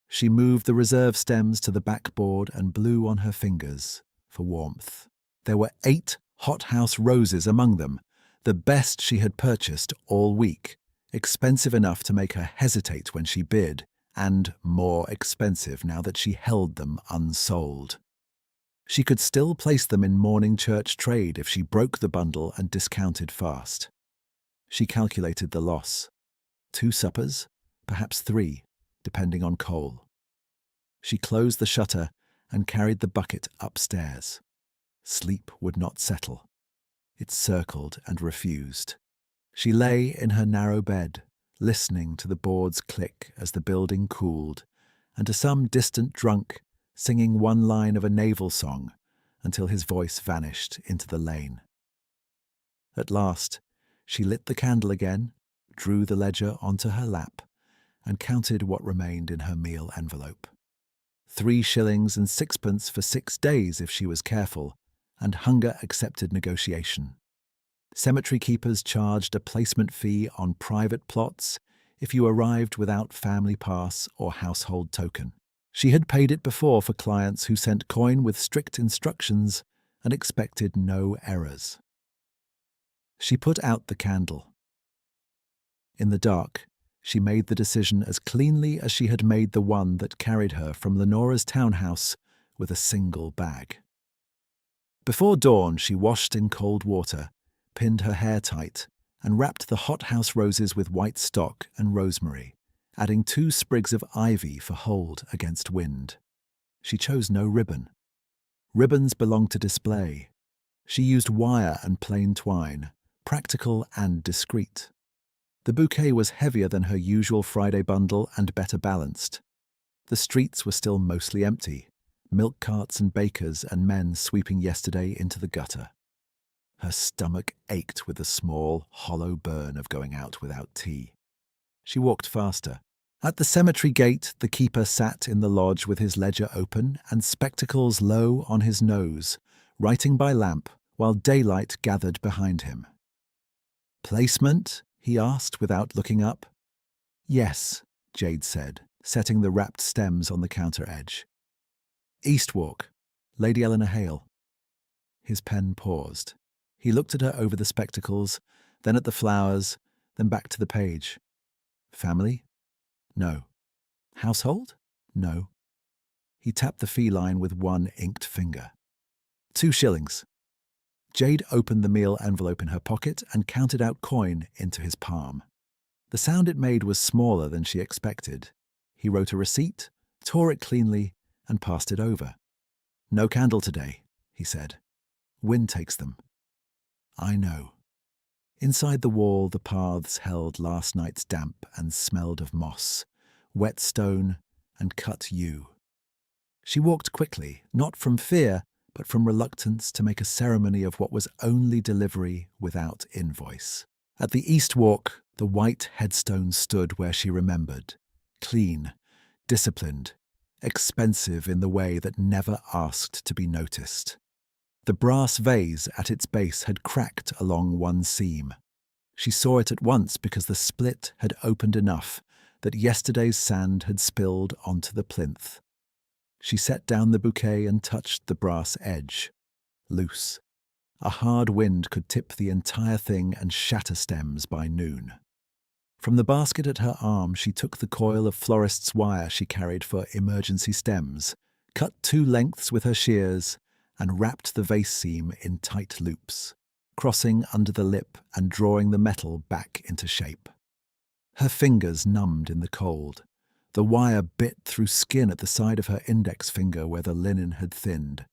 She moved the reserve stems to the backboard and blew on her fingers for warmth. There were 8 hothouse roses among them, the best she had purchased all week, expensive enough to make her hesitate when she bid, and more expensive now that she held them unsold. She could still place them in morning church trade if she broke the bundle and discounted fast. She calculated the loss. 2 suppers, perhaps 3, depending on coal. She closed the shutter and carried the bucket upstairs. Sleep would not settle. It circled and refused. She lay in her narrow bed, listening to the boards click as the building cooled, and to some distant drunk singing one line of a naval song until his voice vanished into the lane. At last, she lit the candle again, drew the ledger onto her lap, and counted what remained in her meal envelope. £3 and 6 for 6 days if she was careful, and hunger accepted negotiation. Cemetery keepers charged a placement fee on private plots if you arrived without family pass or household token. She had paid it before for clients who sent coin with strict instructions and expected no errors. She put out the candle. In the dark, she made the decision as cleanly as she had made the one that carried her from Lenora's townhouse with a single bag. Before dawn, she washed in cold water, pinned her hair tight, and wrapped the hothouse roses with white stock and rosemary, adding 2 sprigs of ivy for hold against wind. She chose no ribbon. Ribbons belonged to display. She used wire and plain twine, practical and discreet. The bouquet was heavier than her usual Friday bundle and better balanced. The streets were still mostly empty, milk carts and bakers and men sweeping yesterday into the gutter. Her stomach ached with the small, hollow burn of going out without tea. She walked faster. At the cemetery gate, the keeper sat in the lodge with his ledger open and spectacles low on his nose, writing by lamp while daylight gathered behind him. "Placement?" he asked without looking up. "Yes," Jade said, setting the wrapped stems on the counter edge. "Eastwalk, Lady Eleanor Hale." His pen paused. He looked at her over the spectacles, then at the flowers, then back to the page. "Family? No. Household? No." He tapped the fee line with one inked finger. "£2." Jade opened the meal envelope in her pocket and counted out coin into his palm. The sound it made was smaller than she expected. He wrote a receipt, tore it cleanly, and passed it over. "No candle today," he said. "Wind takes them." "I know." Inside the wall, the paths held last night's damp and smelled of moss, wet stone, and cut yew. She walked quickly, not from fear, but from reluctance to make a ceremony of what was only delivery without invoice. At the East Walk, the white headstone stood where she remembered, clean, disciplined, expensive in the way that never asked to be noticed. The brass vase at its base had cracked along one seam. She saw it at once because the split had opened enough that yesterday's sand had spilled onto the plinth. She set down the bouquet and touched the brass edge. Loose. A hard wind could tip the entire thing and shatter stems by noon. From the basket at her arm, she took the coil of florist's wire she carried for emergency stems, cut 2 lengths with her shears, and wrapped the vase seam in tight loops, crossing under the lip and drawing the metal back into shape. Her fingers numbed in the cold. The wire bit through skin at the side of her index finger where the linen had thinned.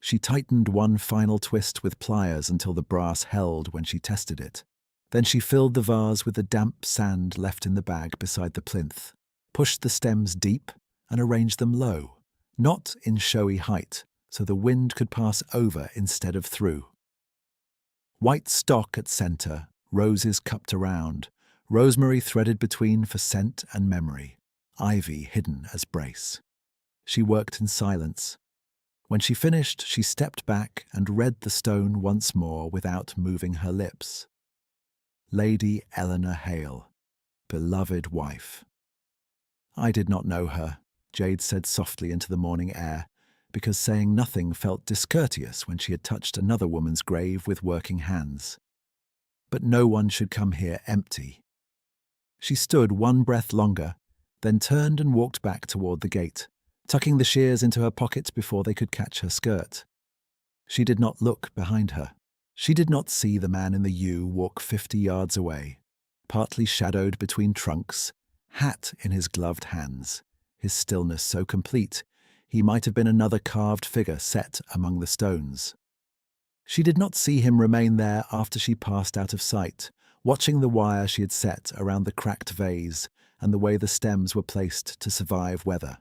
She tightened one final twist with pliers until the brass held when she tested it. Then she filled the vase with the damp sand left in the bag beside the plinth, pushed the stems deep, and arranged them low, not in showy height, so the wind could pass over instead of through. White stock at centre, roses cupped around, rosemary threaded between for scent and memory, ivy hidden as brace. She worked in silence. When she finished, she stepped back and read the stone once more without moving her lips. Lady Eleanor Hale, beloved wife. "I did not know her," Jade said softly into the morning air, because saying nothing felt discourteous when she had touched another woman's grave with working hands. "But no one should come here empty." She stood one breath longer, then turned and walked back toward the gate, tucking the shears into her pocket before they could catch her skirt. She did not look behind her. She did not see the man in the yew walk 50 yards away, partly shadowed between trunks, hat in his gloved hands, his stillness so complete he might have been another carved figure set among the stones. She did not see him remain there after she passed out of sight, watching the wire she had set around the cracked vase and the way the stems were placed to survive weather.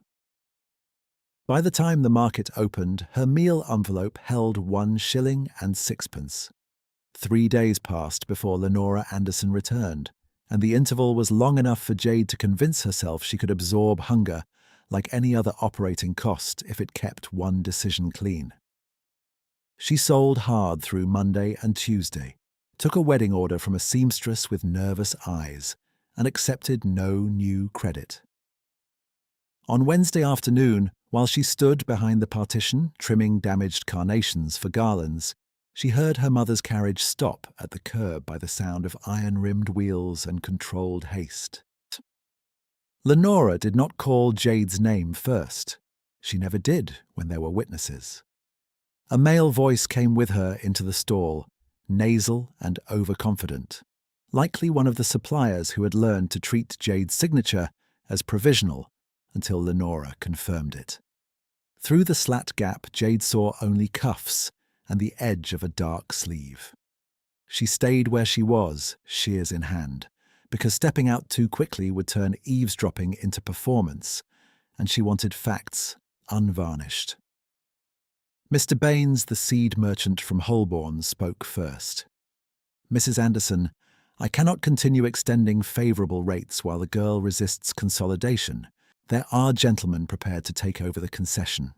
By the time the market opened, her meal envelope held £1 and 6. 3 days passed before Lenora Anderson returned, and the interval was long enough for Jade to convince herself she could absorb hunger, like any other operating cost if it kept one decision clean. She sold hard through Monday and Tuesday, took a wedding order from a seamstress with nervous eyes, and accepted no new credit. On Wednesday afternoon, while she stood behind the partition trimming damaged carnations for garlands, she heard her mother's carriage stop at the curb by the sound of iron-rimmed wheels and controlled haste. Lenora did not call Jade's name first. She never did when there were witnesses. A male voice came with her into the stall, nasal and overconfident, likely one of the suppliers who had learned to treat Jade's signature as provisional until Lenora confirmed it. Through the slat gap, Jade saw only cuffs and the edge of a dark sleeve. She stayed where she was, shears in hand, because stepping out too quickly would turn eavesdropping into performance, and she wanted facts unvarnished. Mr. Baines, the seed merchant from Holborn, spoke first. "Mrs. Anderson, I cannot continue extending favourable rates while the girl resists consolidation. There are gentlemen prepared to take over the concession."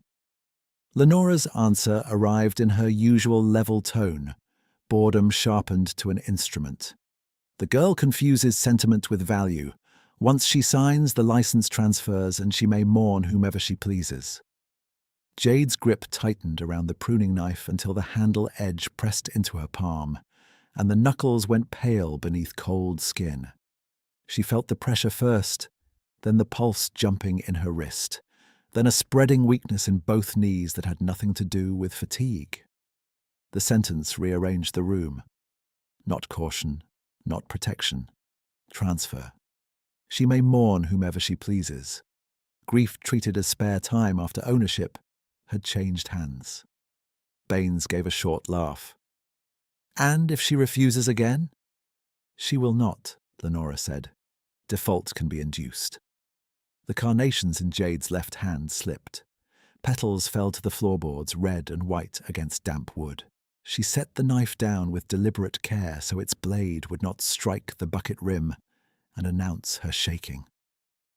Lenora's answer arrived in her usual level tone, boredom sharpened to an instrument. "The girl confuses sentiment with value. Once she signs, the license transfers and she may mourn whomever she pleases." Jade's grip tightened around the pruning knife until the handle edge pressed into her palm, and the knuckles went pale beneath cold skin. She felt the pressure first, then the pulse jumping in her wrist, then a spreading weakness in both knees that had nothing to do with fatigue. The sentence rearranged the room. Not caution, not protection. Transfer. She may mourn whomever she pleases. Grief treated as spare time after ownership had changed hands. Baines gave a short laugh. "And if she refuses again?" "She will not," Lenora said. "Default can be induced." The carnations in Jade's left hand slipped. Petals fell to the floorboards, red and white against damp wood. She set the knife down with deliberate care so its blade would not strike the bucket rim and announce her shaking.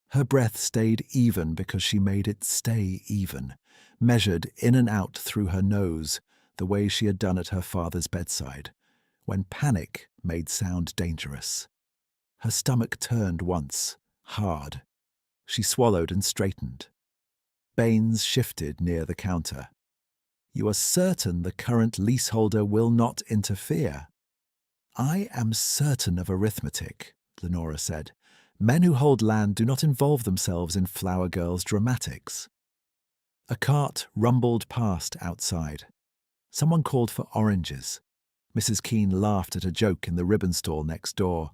Her breath stayed even because she made it stay even, measured in and out through her nose, the way she had done at her father's bedside, when panic made sound dangerous. Her stomach turned once, hard. She swallowed and straightened. Baines shifted near the counter. "You are certain the current leaseholder will not interfere?" "I am certain of arithmetic," Lenora said. "Men who hold land do not involve themselves in flower girls' dramatics." A cart rumbled past outside. Someone called for oranges. Mrs. Keene laughed at a joke in the ribbon stall next door.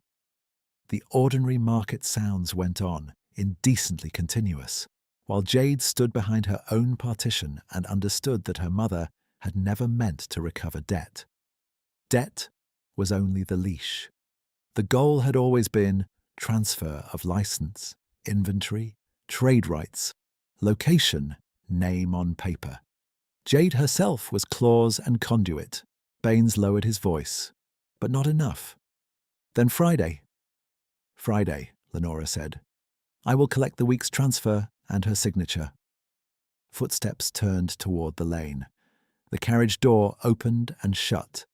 The ordinary market sounds went on, indecently continuous, while Jade stood behind her own partition and understood that her mother had never meant to recover debt. Debt was only the leash. The goal had always been transfer of license, inventory, trade rights, location, name on paper. Jade herself was clause and conduit. Baines lowered his voice, but not enough. "Then Friday." "Friday," Lenora said. "I will collect the week's transfer and her signature." Footsteps turned toward the lane. The carriage door opened and shut.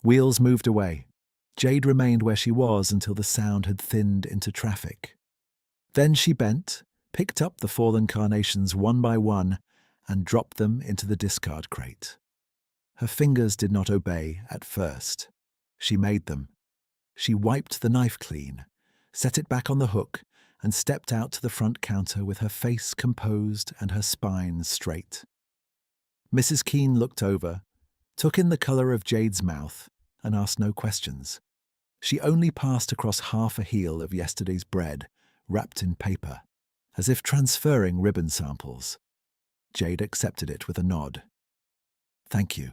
Wheels moved away. Jade remained where she was until the sound had thinned into traffic. Then she bent, picked up the fallen carnations one by one, and dropped them into the discard crate. Her fingers did not obey at first. She made them. She wiped the knife clean, set it back on the hook, and stepped out to the front counter with her face composed and her spine straight. Mrs. Keene looked over, took in the colour of Jade's mouth, and asked no questions. She only passed across half a heel of yesterday's bread, wrapped in paper, as if transferring ribbon samples. Jade accepted it with a nod. "Thank you."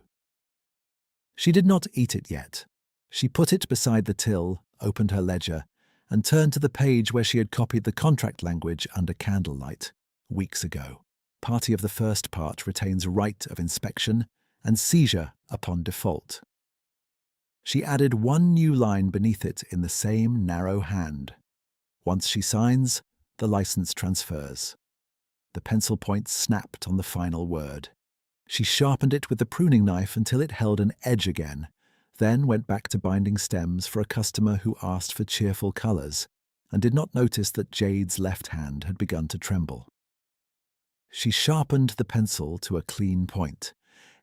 She did not eat it yet. She put it beside the till, opened her ledger, and turned to the page where she had copied the contract language under candlelight, weeks ago. Party of the first part retains right of inspection and seizure upon default. She added one new line beneath it in the same narrow hand. Once she signs, the license transfers. The pencil point snapped on the final word. She sharpened it with the pruning knife until it held an edge again, then went back to binding stems for a customer who asked for cheerful colours and did not notice that Jade's left hand had begun to tremble. She sharpened the pencil to a clean point,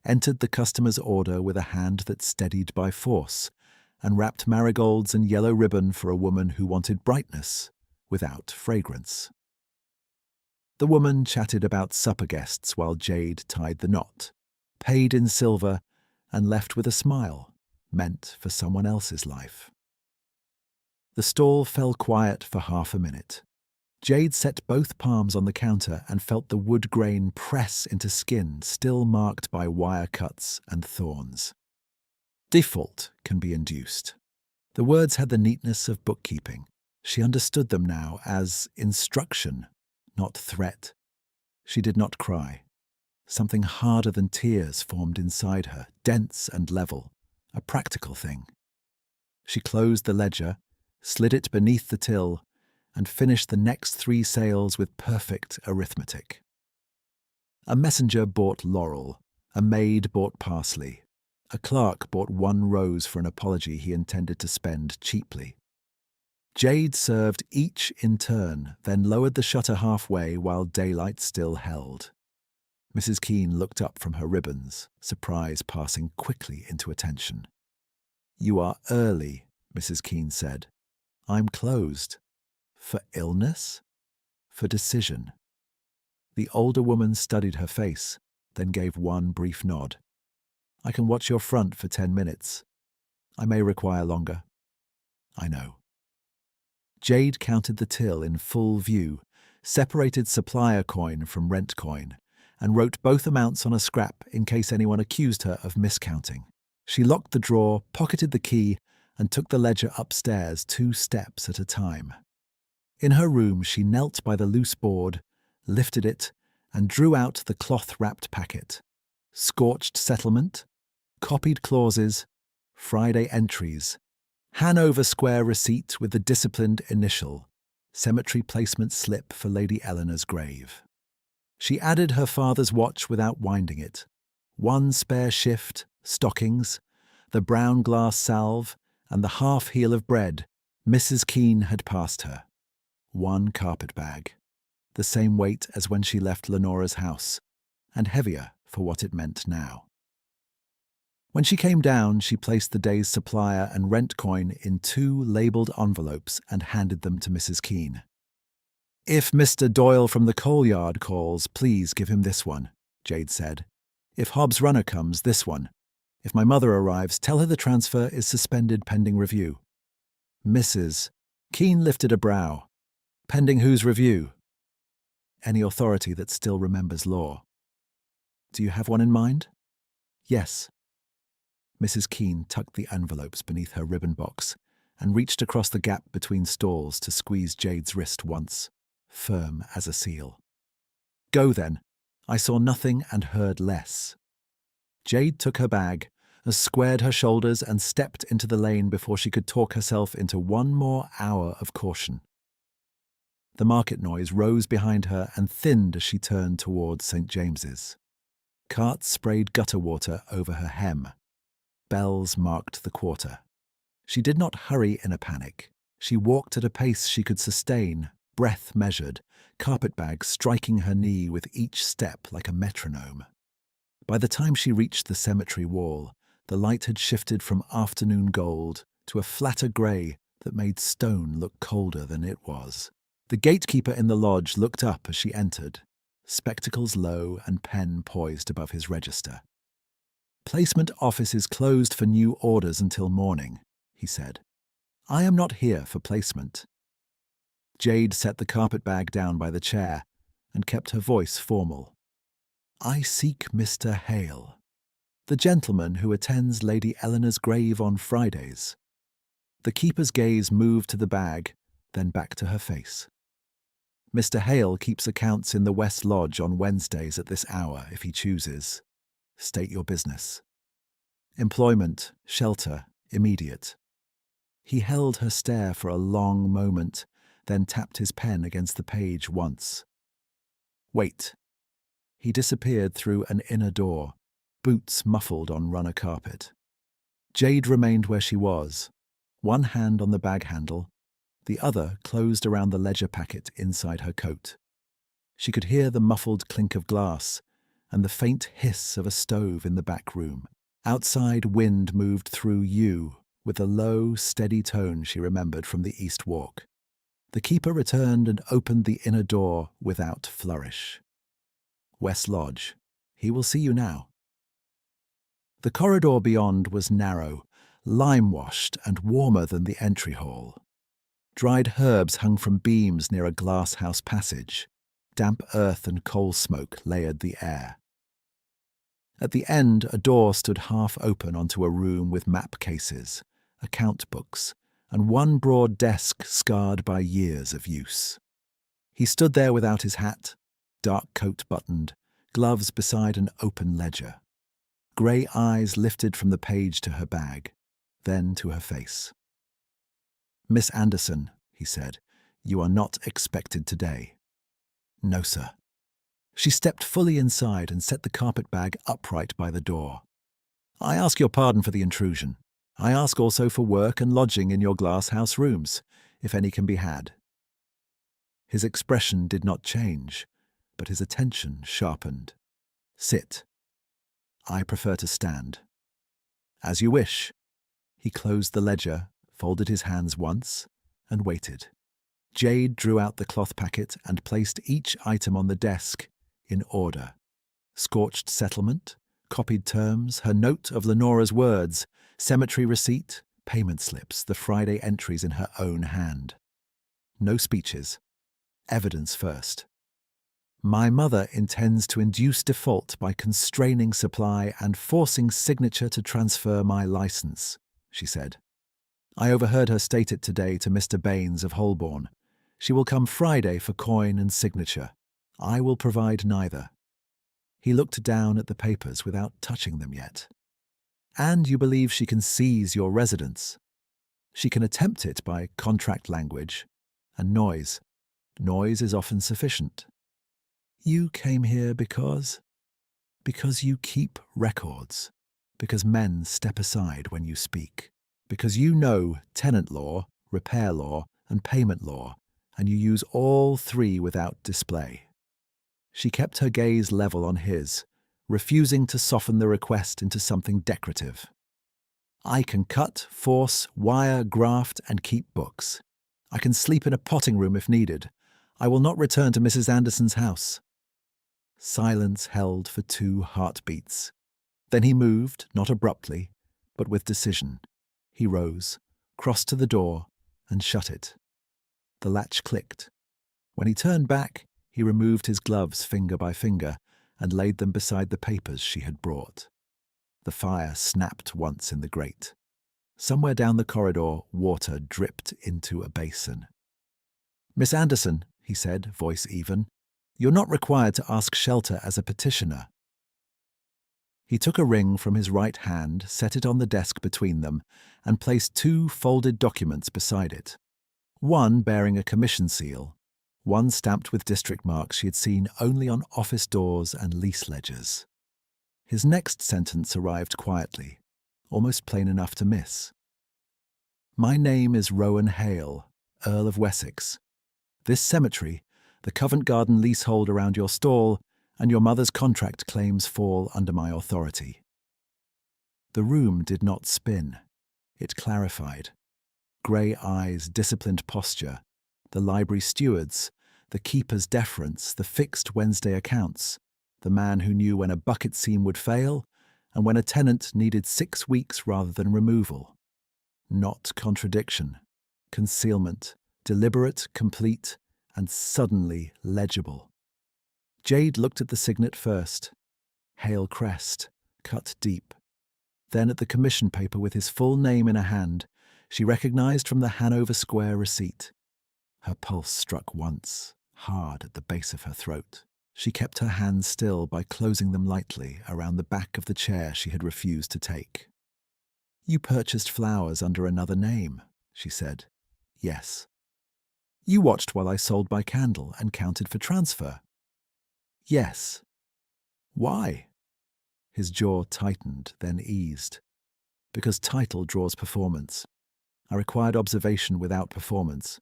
entered the customer's order with a hand that steadied by force, and wrapped marigolds and yellow ribbon for a woman who wanted brightness without fragrance. The woman chatted about supper guests while Jade tied the knot, paid in silver, and left with a smile, meant for someone else's life. The stall fell quiet for half a minute. Jade set both palms on the counter and felt the wood grain press into skin still marked by wire cuts and thorns. Default can be induced. The words had the neatness of bookkeeping. She understood them now as instruction, not threat. She did not cry. Something harder than tears formed inside her, dense and level, a practical thing. She closed the ledger, slid it beneath the till, and finished the next 3 sales with perfect arithmetic. A messenger bought laurel, a maid bought parsley, a clerk bought 1 rose for an apology he intended to spend cheaply. Jade served each in turn, then lowered the shutter halfway while daylight still held. Mrs. Keene looked up from her ribbons, surprise passing quickly into attention. "You are early," Mrs. Keene said. "I'm closed." "For illness?" "For decision." The older woman studied her face, then gave one brief nod. "I can watch your front for 10 minutes. I may require longer." "I know." Jade counted the till in full view, separated supplier coin from rent coin, and wrote both amounts on a scrap in case anyone accused her of miscounting. She locked the drawer, pocketed the key, and took the ledger upstairs 2 steps at a time. In her room, she knelt by the loose board, lifted it, and drew out the cloth-wrapped packet. Scorched settlement, copied clauses, Friday entries, Hanover Square receipt with the disciplined initial, cemetery placement slip for Lady Eleanor's grave. She added her father's watch without winding it, 1 spare shift, stockings, the brown glass salve, and the half heel of bread Mrs. Keene had passed her. 1 carpet bag, the same weight as when she left Lenora's house, and heavier for what it meant now. When she came down, she placed the day's supplier and rent coin in 2 labelled envelopes and handed them to Mrs. Keene. "If Mr. Doyle from the coal yard calls, please give him this one," Jade said. "If Hobbs' runner comes, this one. If my mother arrives, tell her the transfer is suspended pending review." "Mrs." Keene lifted a brow. "Pending whose review?" "Any authority that still remembers law." "Do you have one in mind?" "Yes." Mrs. Keene tucked the envelopes beneath her ribbon box and reached across the gap between stalls to squeeze Jade's wrist once, firm as a seal. "Go then. I saw nothing and heard less." Jade took her bag, squared her shoulders and stepped into the lane before she could talk herself into 1 more hour of caution. The market noise rose behind her and thinned as she turned towards St. James's. Carts sprayed gutter water over her hem. Bells marked the quarter. She did not hurry in a panic. She walked at a pace she could sustain, breath measured, carpetbag striking her knee with each step like a metronome. By the time she reached the cemetery wall, the light had shifted from afternoon gold to a flatter grey that made stone look colder than it was. The gatekeeper in the lodge looked up as she entered, spectacles low and pen poised above his register. "Placement office is closed for new orders until morning," he said. "I am not here for placement." Jade set the carpetbag down by the chair and kept her voice formal. "I seek Mr. Hale, the gentleman who attends Lady Eleanor's grave on Fridays." The keeper's gaze moved to the bag, then back to her face. "Mr. Hale keeps accounts in the West Lodge on Wednesdays at this hour, if he chooses. State your business." "Employment, shelter, immediate." He held her stare for a long moment, then tapped his pen against the page once. Wait. He disappeared through an inner door, boots muffled on runner carpet. Jade remained where she was, one hand on the bag handle, the other closed around the ledger packet inside her coat. She could hear the muffled clink of glass and the faint hiss of a stove in the back room. Outside, wind moved through yew with a low, steady tone she remembered from the East Walk. The keeper returned and opened the inner door without flourish. West Lodge. He will see you now. The corridor beyond was narrow, lime-washed and warmer than the entry hall. Dried herbs hung from beams near a glass-house passage. Damp earth and coal smoke layered the air. At the end, a door stood half open onto a room with map cases, account books, and one broad desk scarred by years of use. He stood there without his hat, dark coat buttoned, gloves beside an open ledger. Grey eyes lifted from the page to her bag, then to her face. "Miss Anderson," he said, "you are not expected today." "No, sir." She stepped fully inside and set the carpet bag upright by the door. "I ask your pardon for the intrusion. I ask also for work and lodging in your glass-house rooms, if any can be had." His expression did not change, but his attention sharpened. "Sit." "I prefer to stand." "As you wish." He closed the ledger, folded his hands once, and waited. Jade drew out the cloth packet and placed each item on the desk in order. Scorched settlement, copied terms, her note of Lenora's words, cemetery receipt, payment slips, the Friday entries in her own hand. No speeches. Evidence first. "My mother intends to induce default by constraining supply and forcing signature to transfer my license," she said. "I overheard her state it today to Mr. Baines of Holborn. She will come Friday for coin and signature. I will provide neither." He looked down at the papers without touching them yet. "And you believe she can seize your residence? She can attempt it by contract language and noise. Noise is often sufficient. You came here because you keep records, because men step aside when you speak, because you know tenant law, repair law, and payment law, and you use all three without display." She kept her gaze level on his, refusing to soften the request into something decorative. "I can cut, force, wire, graft, and keep books. I can sleep in a potting room if needed. I will not return to Mrs. Anderson's house." Silence held for 2 heartbeats. Then he moved, not abruptly, but with decision. He rose, crossed to the door, and shut it. The latch clicked. When he turned back, he removed his gloves finger by finger and laid them beside the papers she had brought. The fire snapped once in the grate. Somewhere down the corridor, water dripped into a basin. "Miss Anderson," he said, voice even, "you're not required to ask shelter as a petitioner." He took a ring from his right hand, set it on the desk between them, and placed 2 folded documents beside it. One bearing a commission seal, one stamped with district marks she had seen only on office doors and lease ledgers. His next sentence arrived quietly, almost plain enough to miss. "My name is Rowan Hale, Earl of Wessex. This cemetery, the Covent Garden leasehold around your stall, and your mother's contract claims fall under my authority." The room did not spin. It clarified. Grey eyes, disciplined posture, the library stewards, the keeper's deference, the fixed Wednesday accounts, the man who knew when a bucket seam would fail and when a tenant needed 6 weeks rather than removal. Not contradiction, concealment, deliberate, complete, and suddenly legible. Jade looked at the signet first. Hale Crest, cut deep. Then at the commission paper with his full name in a hand, she recognized from the Hanover Square receipt. Her pulse struck once, hard at the base of her throat. She kept her hands still by closing them lightly around the back of the chair she had refused to take. "You purchased flowers under another name," she said. "Yes." "You watched while I sold my candle and counted for transfer." Yes. Why? His jaw tightened, then eased. Because title draws performance. I required observation without performance.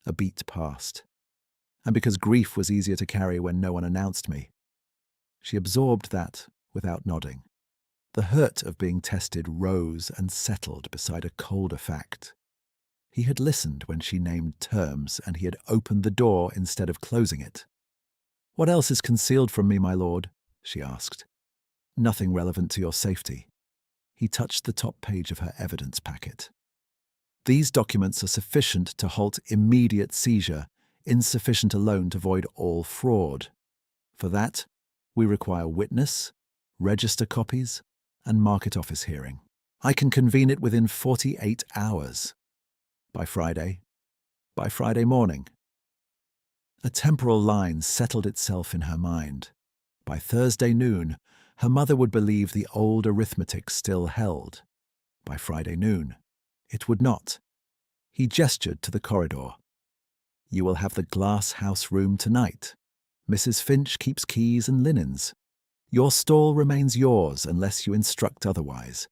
A beat passed. And because grief was easier to carry when no one announced me. She absorbed that without nodding. The hurt of being tested rose and settled beside a colder fact. He had listened when she named terms, and he had opened the door instead of closing it. "What else is concealed from me, my lord?" she asked. "Nothing relevant to your safety." He touched the top page of her evidence packet. "These documents are sufficient to halt immediate seizure, insufficient alone to void all fraud. For that, we require witness, register copies, and market office hearing. I can convene it within 48 hours. By Friday morning." A temporal line settled itself in her mind. By Thursday noon, her mother would believe the old arithmetic still held. By Friday noon, it would not. He gestured to the corridor. "You will have the glass house room tonight. Mrs. Finch keeps keys and linens. Your stall remains yours unless you instruct otherwise.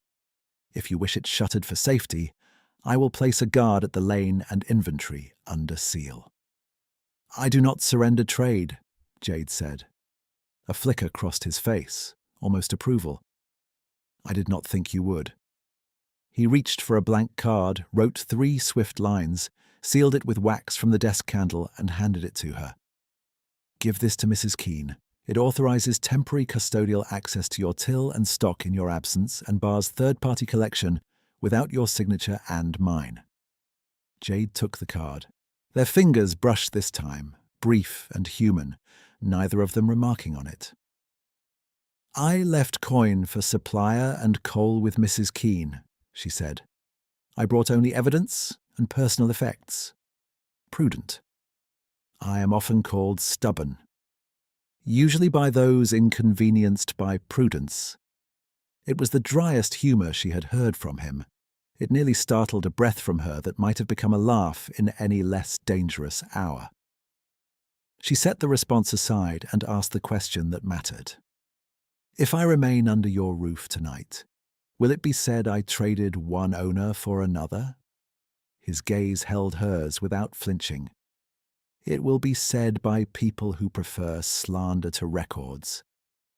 If you wish it shuttered for safety, I will place a guard at the lane and inventory under seal." "I do not surrender trade," Jade said. A flicker crossed his face, almost approval. "I did not think you would." He reached for a blank card, wrote 3 swift lines, sealed it with wax from the desk candle, and handed it to her. "Give this to Mrs. Keene. It authorizes temporary custodial access to your till and stock in your absence and bars third-party collection without your signature and mine." Jade took the card. Their fingers brushed this time, brief and human, neither of them remarking on it. "I left coin for supplier and coal with Mrs. Keene," she said. "I brought only evidence and personal effects. Prudent. I am often called stubborn. Usually by those inconvenienced by prudence." It was the driest humour she had heard from him. It nearly startled a breath from her that might have become a laugh in any less dangerous hour. She set the response aside and asked the question that mattered. "If I remain under your roof tonight, will it be said I traded one owner for another?" His gaze held hers without flinching. "It will be said by people who prefer slander to records.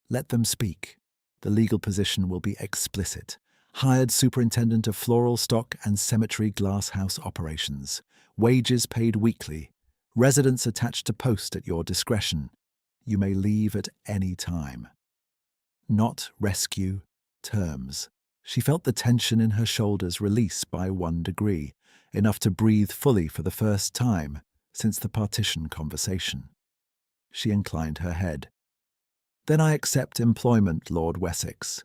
Let them speak. The legal position will be explicit. Hired superintendent of floral stock and cemetery glasshouse operations. Wages paid weekly. Residence attached to post at your discretion. You may leave at any time." Not rescue, terms. She felt the tension in her shoulders release by 1 degree, enough to breathe fully for the first time since the partition conversation. She inclined her head. "Then I accept employment, Lord Wessex."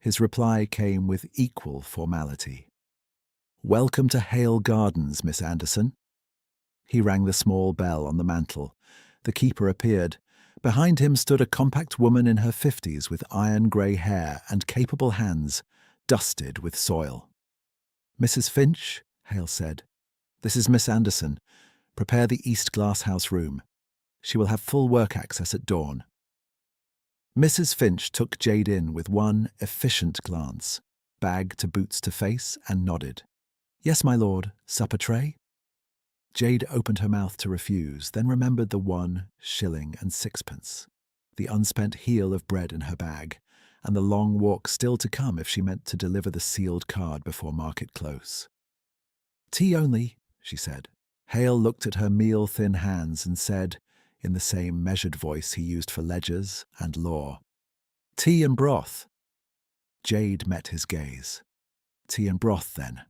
His reply came with equal formality. "Welcome to Hale Gardens, Miss Anderson." He rang the small bell on the mantel. The keeper appeared. Behind him stood a compact woman in her 50s with iron-grey hair and capable hands, dusted with soil. "Mrs. Finch," Hale said. "This is Miss Anderson. Prepare the East Glasshouse room. She will have full work access at dawn." Mrs. Finch took Jade in with one efficient glance, bag to boots to face, and nodded. "Yes, my lord. Supper tray?" Jade opened her mouth to refuse, then remembered the 1 shilling and 6pence, the unspent heel of bread in her bag, and the long walk still to come if she meant to deliver the sealed card before market close. "Tea only," she said. Hale looked at her meal-thin hands and said, in the same measured voice he used for ledgers and law, "Tea and broth." Jade met his gaze. "Tea and broth, then."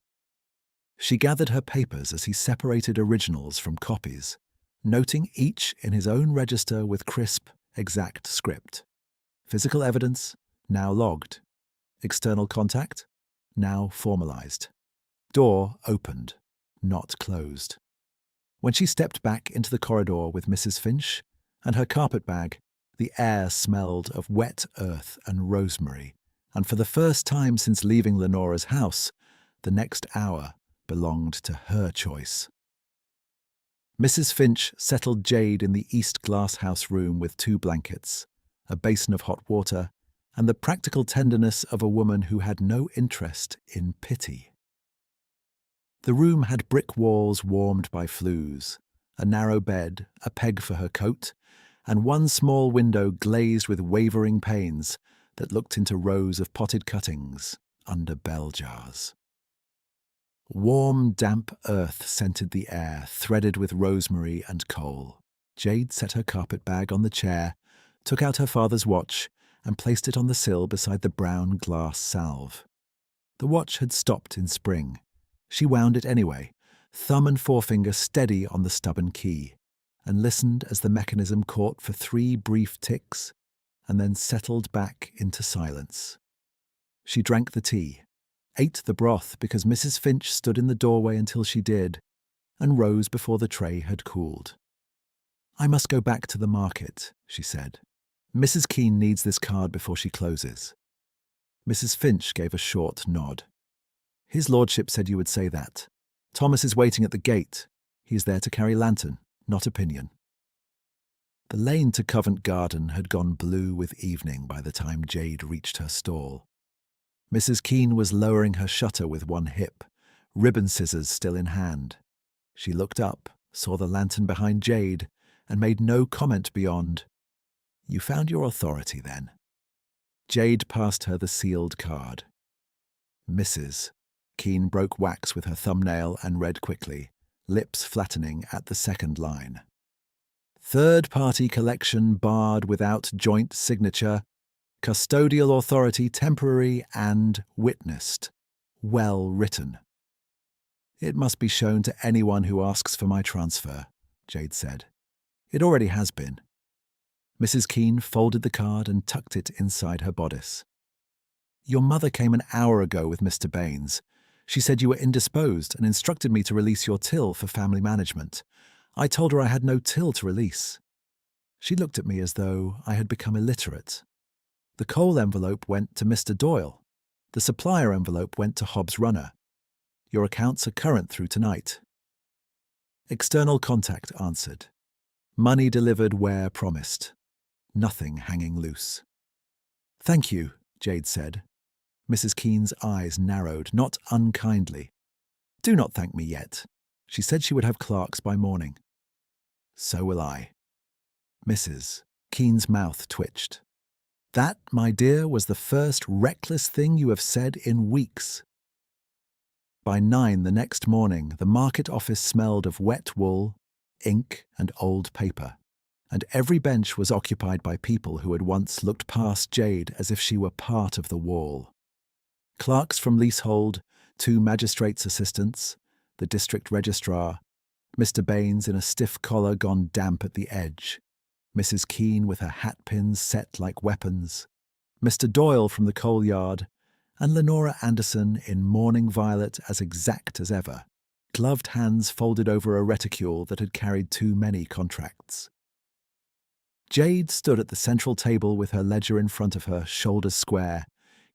She gathered her papers as he separated originals from copies, noting each in his own register with crisp, exact script. Physical evidence, now logged. External contact, now formalized. Door opened, not closed. When she stepped back into the corridor with Mrs. Finch and her carpet bag, the air smelled of wet earth and rosemary, and for the first time since leaving Lenora's house, the next hour belonged to her choice. Mrs. Finch settled Jade in the east glasshouse room with 2 blankets, a basin of hot water, and the practical tenderness of a woman who had no interest in pity. The room had brick walls warmed by flues, a narrow bed, a peg for her coat, and one small window glazed with wavering panes that looked into rows of potted cuttings under bell jars. Warm, damp earth scented the air, threaded with rosemary and coal. Jade set her carpet bag on the chair, took out her father's watch, and placed it on the sill beside the brown glass salve. The watch had stopped in spring. She wound it anyway, thumb and forefinger steady on the stubborn key, and listened as the mechanism caught for 3 brief ticks and then settled back into silence. She drank the tea, ate the broth because Mrs. Finch stood in the doorway until she did, and rose before the tray had cooled. "I must go back to the market," she said. "Mrs. Keene needs this card before she closes." Mrs. Finch gave a short nod. "His lordship said you would say that. Thomas is waiting at the gate. He is there to carry lantern, not opinion." The lane to Covent Garden had gone blue with evening by the time Jade reached her stall. Mrs. Keene was lowering her shutter with one hip, ribbon scissors still in hand. She looked up, saw the lantern behind Jade, and made no comment beyond, "You found your authority, then." Jade passed her the sealed card. "Mrs." Keene broke wax with her thumbnail and read quickly, lips flattening at the second line. "Third-party collection barred without joint signature. Custodial authority temporary and witnessed. Well written." "It must be shown to anyone who asks for my transfer," Jade said. "It already has been." Mrs. Keene folded the card and tucked it inside her bodice. "Your mother came an hour ago with Mr. Baines. She said you were indisposed and instructed me to release your till for family management. I told her I had no till to release." She looked at me as though I had become illiterate. "The coal envelope went to Mr. Doyle. The supplier envelope went to Hobbs Runner. Your accounts are current through tonight." External contact answered. Money delivered where promised. Nothing hanging loose. "Thank you," Jade said. Mrs. Keene's eyes narrowed, not unkindly. "Do not thank me yet. She said she would have clerks by morning." "So will I." "Mrs." Keene's mouth twitched. "That, my dear, was the first reckless thing you have said in weeks." By 9 the next morning, the market office smelled of wet wool, ink, and old paper, and every bench was occupied by people who had once looked past Jade as if she were part of the wall. Clerks from leasehold, 2 magistrates' assistants, the district registrar, Mr. Baines in a stiff collar gone damp at the edge, Mrs. Keene with her hatpins set like weapons, Mr. Doyle from the coal yard, and Lenora Anderson in mourning violet as exact as ever, gloved hands folded over a reticule that had carried too many contracts. Jade stood at the central table with her ledger in front of her, shoulders square,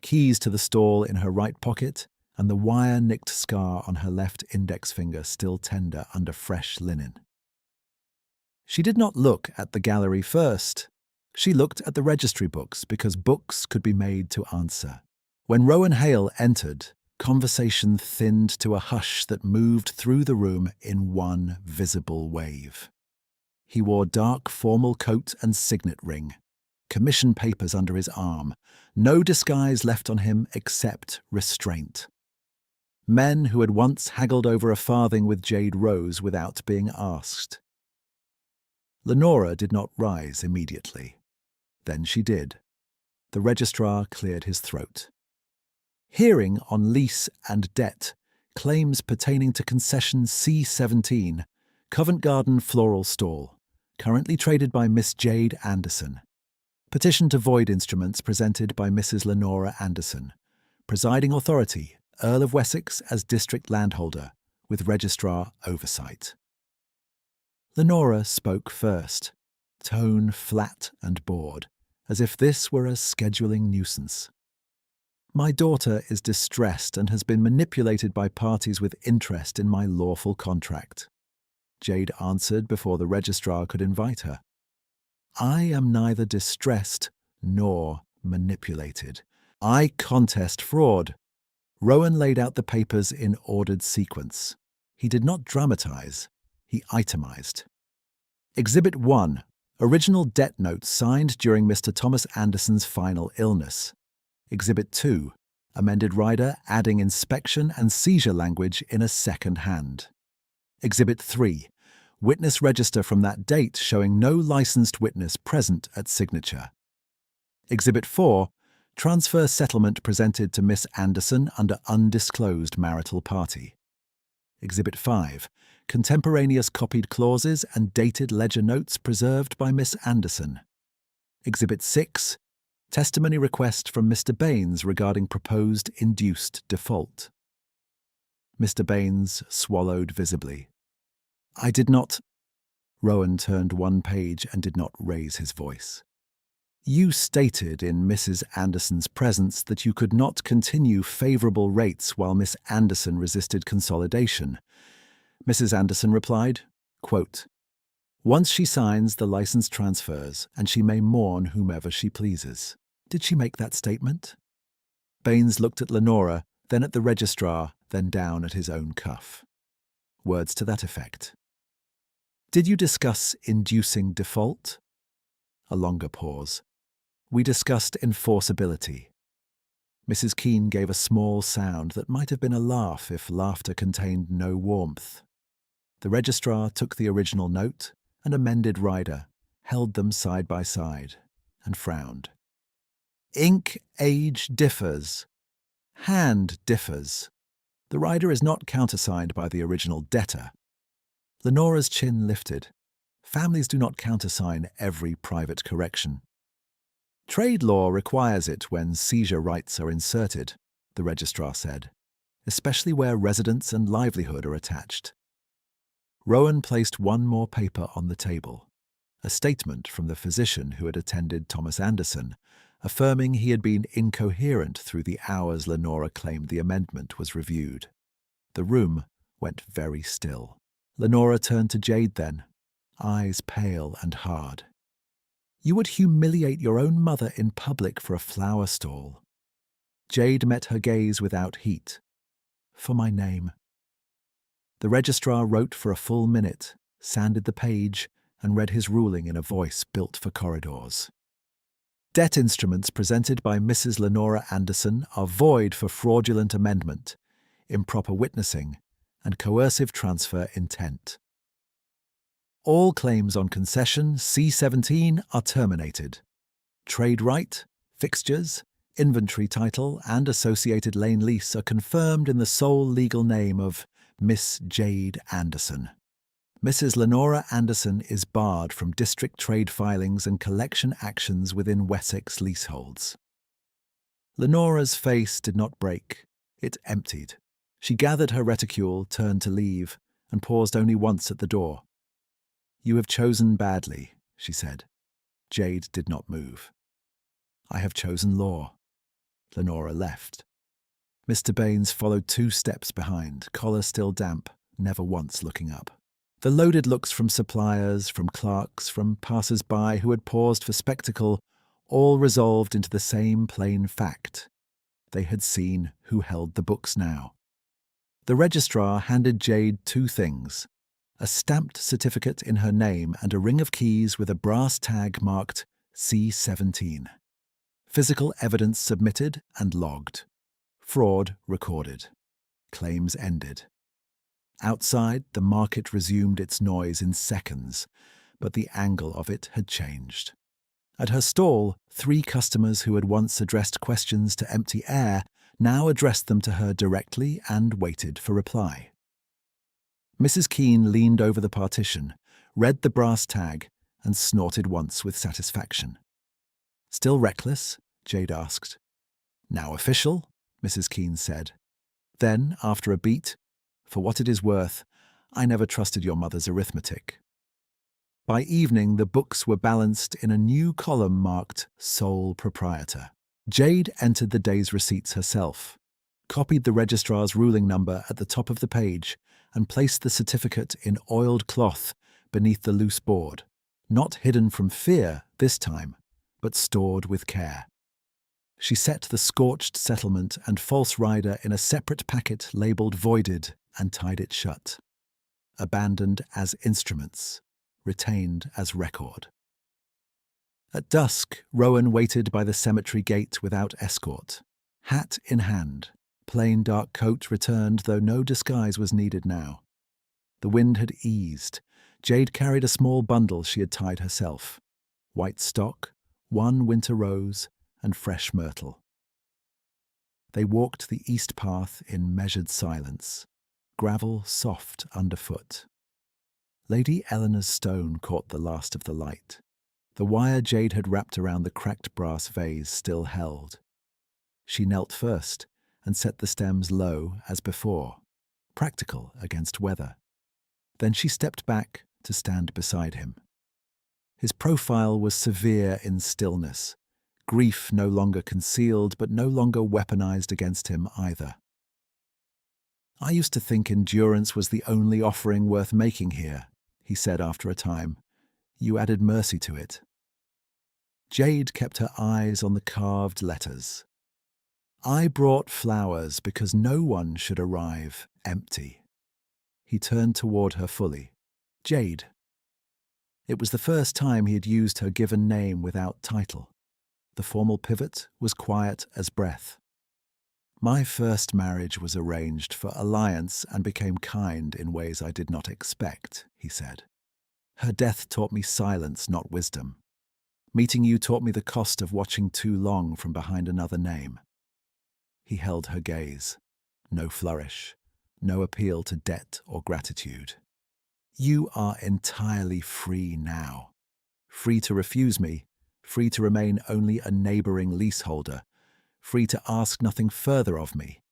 keys to the stall in her right pocket, and the wire-nicked scar on her left index finger still tender under fresh linen. She did not look at the gallery first. She looked at the registry books because books could be made to answer. When Rowan Hale entered, conversation thinned to a hush that moved through the room in one visible wave. He wore dark formal coat and signet ring, commission papers under his arm, no disguise left on him except restraint. Men who had once haggled over a farthing with Jade rose without being asked. Lenora did not rise immediately. Then she did. The registrar cleared his throat. "Hearing on lease and debt, claims pertaining to concession C17, Covent Garden Floral Stall, currently traded by Miss Jade Anderson. Petition to void instruments presented by Mrs. Lenora Anderson. Presiding authority, Earl of Wessex as district landholder, with registrar oversight." Lenora spoke first, tone flat and bored, as if this were a scheduling nuisance. "My daughter is distressed and has been manipulated by parties with interest in my lawful contract. Jade answered before the registrar could invite her. "I am neither distressed nor manipulated. I contest fraud." Rowan laid out the papers in ordered sequence. He did not dramatize, he itemized. Exhibit 1. Original debt notes signed during Mr. Thomas Anderson's final illness. Exhibit 2. Amended rider adding inspection and seizure language in a second hand. Exhibit 3. Witness register from that date showing no licensed witness present at signature. Exhibit 4. Transfer settlement presented to Miss Anderson under undisclosed marital party. Exhibit 5. Contemporaneous copied clauses and dated ledger notes preserved by Miss Anderson. Exhibit 6. Testimony request from Mr. Baines regarding proposed induced default. Mr. Baines swallowed visibly. "I did not—" Rowan turned one page and did not raise his voice. "You stated in Mrs. Anderson's presence that you could not continue favourable rates while Miss Anderson resisted consolidation." Mrs. Anderson replied, quote, "Once she signs, the licence transfers, and she may mourn whomever she pleases." Did she make that statement? Baines looked at Lenora, then at the registrar, then down at his own cuff. Words to that effect. "Did you discuss inducing default?" A longer pause. "We discussed enforceability." Mrs. Keene gave a small sound that might have been a laugh if laughter contained no warmth. The registrar took the original note and amended rider, held them side by side, and frowned. "Ink age differs. Hand differs. The rider is not countersigned by the original debtor." Lenora's chin lifted. Families do not countersign every private correction. "Trade law requires it when seizure rights are inserted," the registrar said, "especially where residence and livelihood are attached." Rowan placed one more paper on the table, a statement from the physician who had attended Thomas Anderson, affirming he had been incoherent through the hours Lenora claimed the amendment was reviewed. The room went very still. Lenora turned to Jade then, eyes pale and hard. "You would humiliate your own mother in public for a flower stall." Jade met her gaze without heat. "For my name." The registrar wrote for a full minute, sanded the page, and read his ruling in a voice built for corridors. "Debt instruments presented by Mrs. Lenora Anderson are void for fraudulent amendment, improper witnessing, and coercive transfer intent. All claims on concession C-17 are terminated. Trade right, fixtures, inventory title, and associated lane lease are confirmed in the sole legal name of Miss Jade Anderson. Mrs. Lenora Anderson is barred from district trade filings and collection actions within Wessex leaseholds." Lenora's face did not break. It emptied. She gathered her reticule, turned to leave, and paused only once at the door. "You have chosen badly," she said. Jade did not move. "I have chosen law." Lenora left. Mr. Baines followed 2 steps behind, collar still damp, never once looking up. The loaded looks from suppliers, from clerks, from passers-by who had paused for spectacle, all resolved into the same plain fact. They had seen who held the books now. The registrar handed Jade 2 things: a stamped certificate in her name and a ring of keys with a brass tag marked C-17. Physical evidence submitted and logged. Fraud recorded. Claims ended. Outside, the market resumed its noise in seconds, but the angle of it had changed. At her stall, 3 customers who had once addressed questions to empty air now addressed them to her directly and waited for reply. Mrs. Keene leaned over the partition, read the brass tag, and snorted once with satisfaction. "Still reckless?" Jade asked. "Now official," Mrs. Keene said. Then, after a beat, "For what it is worth, I never trusted your mother's arithmetic." By evening, the books were balanced in a new column marked Sole Proprietor. Jade entered the day's receipts herself, copied the registrar's ruling number at the top of the page, and placed the certificate in oiled cloth beneath the loose board, not hidden from fear this time, but stored with care. She set the scorched settlement and false rider in a separate packet labelled voided and tied it shut. Abandoned as instruments, retained as record. At dusk, Rowan waited by the cemetery gate without escort. Hat in hand, plain dark coat returned, though no disguise was needed now. The wind had eased. Jade carried a small bundle she had tied herself. White stock, one winter rose, and fresh myrtle. They walked the east path in measured silence, gravel soft underfoot. Lady Eleanor's stone caught the last of the light. The wire Jade had wrapped around the cracked brass vase still held. She knelt first and set the stems low as before, practical against weather. Then she stepped back to stand beside him. His profile was severe in stillness, grief no longer concealed but no longer weaponized against him either. "I used to think endurance was the only offering worth making here," he said after a time. "You added mercy to it." Jade kept her eyes on the carved letters. "I brought flowers because no one should arrive empty." He turned toward her fully. "Jade." It was the first time he had used her given name without title. The formal pivot was quiet as breath. "My first marriage was arranged for alliance and became kind in ways I did not expect," he said. "Her death taught me silence, not wisdom. Meeting you taught me the cost of watching too long from behind another name." He held her gaze. No flourish, no appeal to debt or gratitude. "You are entirely free now. Free to refuse me, free to remain only a neighbouring leaseholder, free to ask nothing further of me.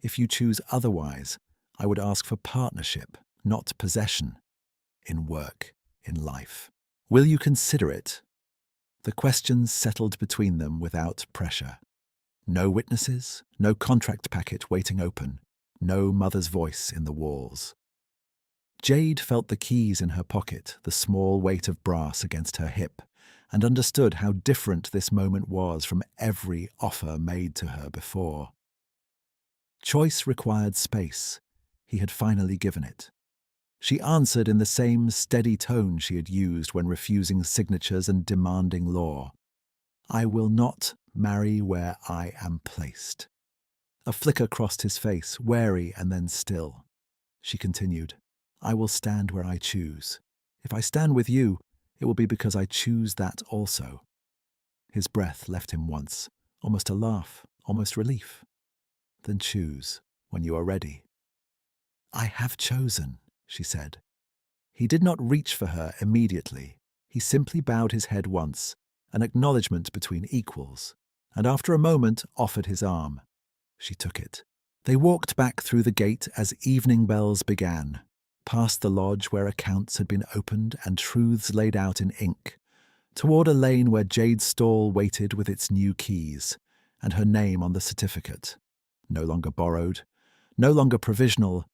If you choose otherwise, I would ask for partnership, not possession, in work, in life. Will you consider it?" The questions settled between them without pressure. No witnesses, no contract packet waiting open, no mother's voice in the walls. Jade felt the keys in her pocket, the small weight of brass against her hip, and understood how different this moment was from every offer made to her before. Choice required space. He had finally given it. She answered in the same steady tone she had used when refusing signatures and demanding law. "I will not marry where I am placed." A flicker crossed his face, wary and then still. She continued, "I will stand where I choose. If I stand with you, it will be because I choose that also." His breath left him once, almost a laugh, almost relief. "Then choose when you are ready." "I have chosen," she said. He did not reach for her immediately. He simply bowed his head once, an acknowledgement between equals, and after a moment offered his arm. She took it. They walked back through the gate as evening bells began, past the lodge where accounts had been opened and truths laid out in ink, toward a lane where Jade's stall waited with its new keys, and her name on the certificate. No longer borrowed, no longer provisional,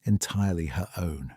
entirely her own.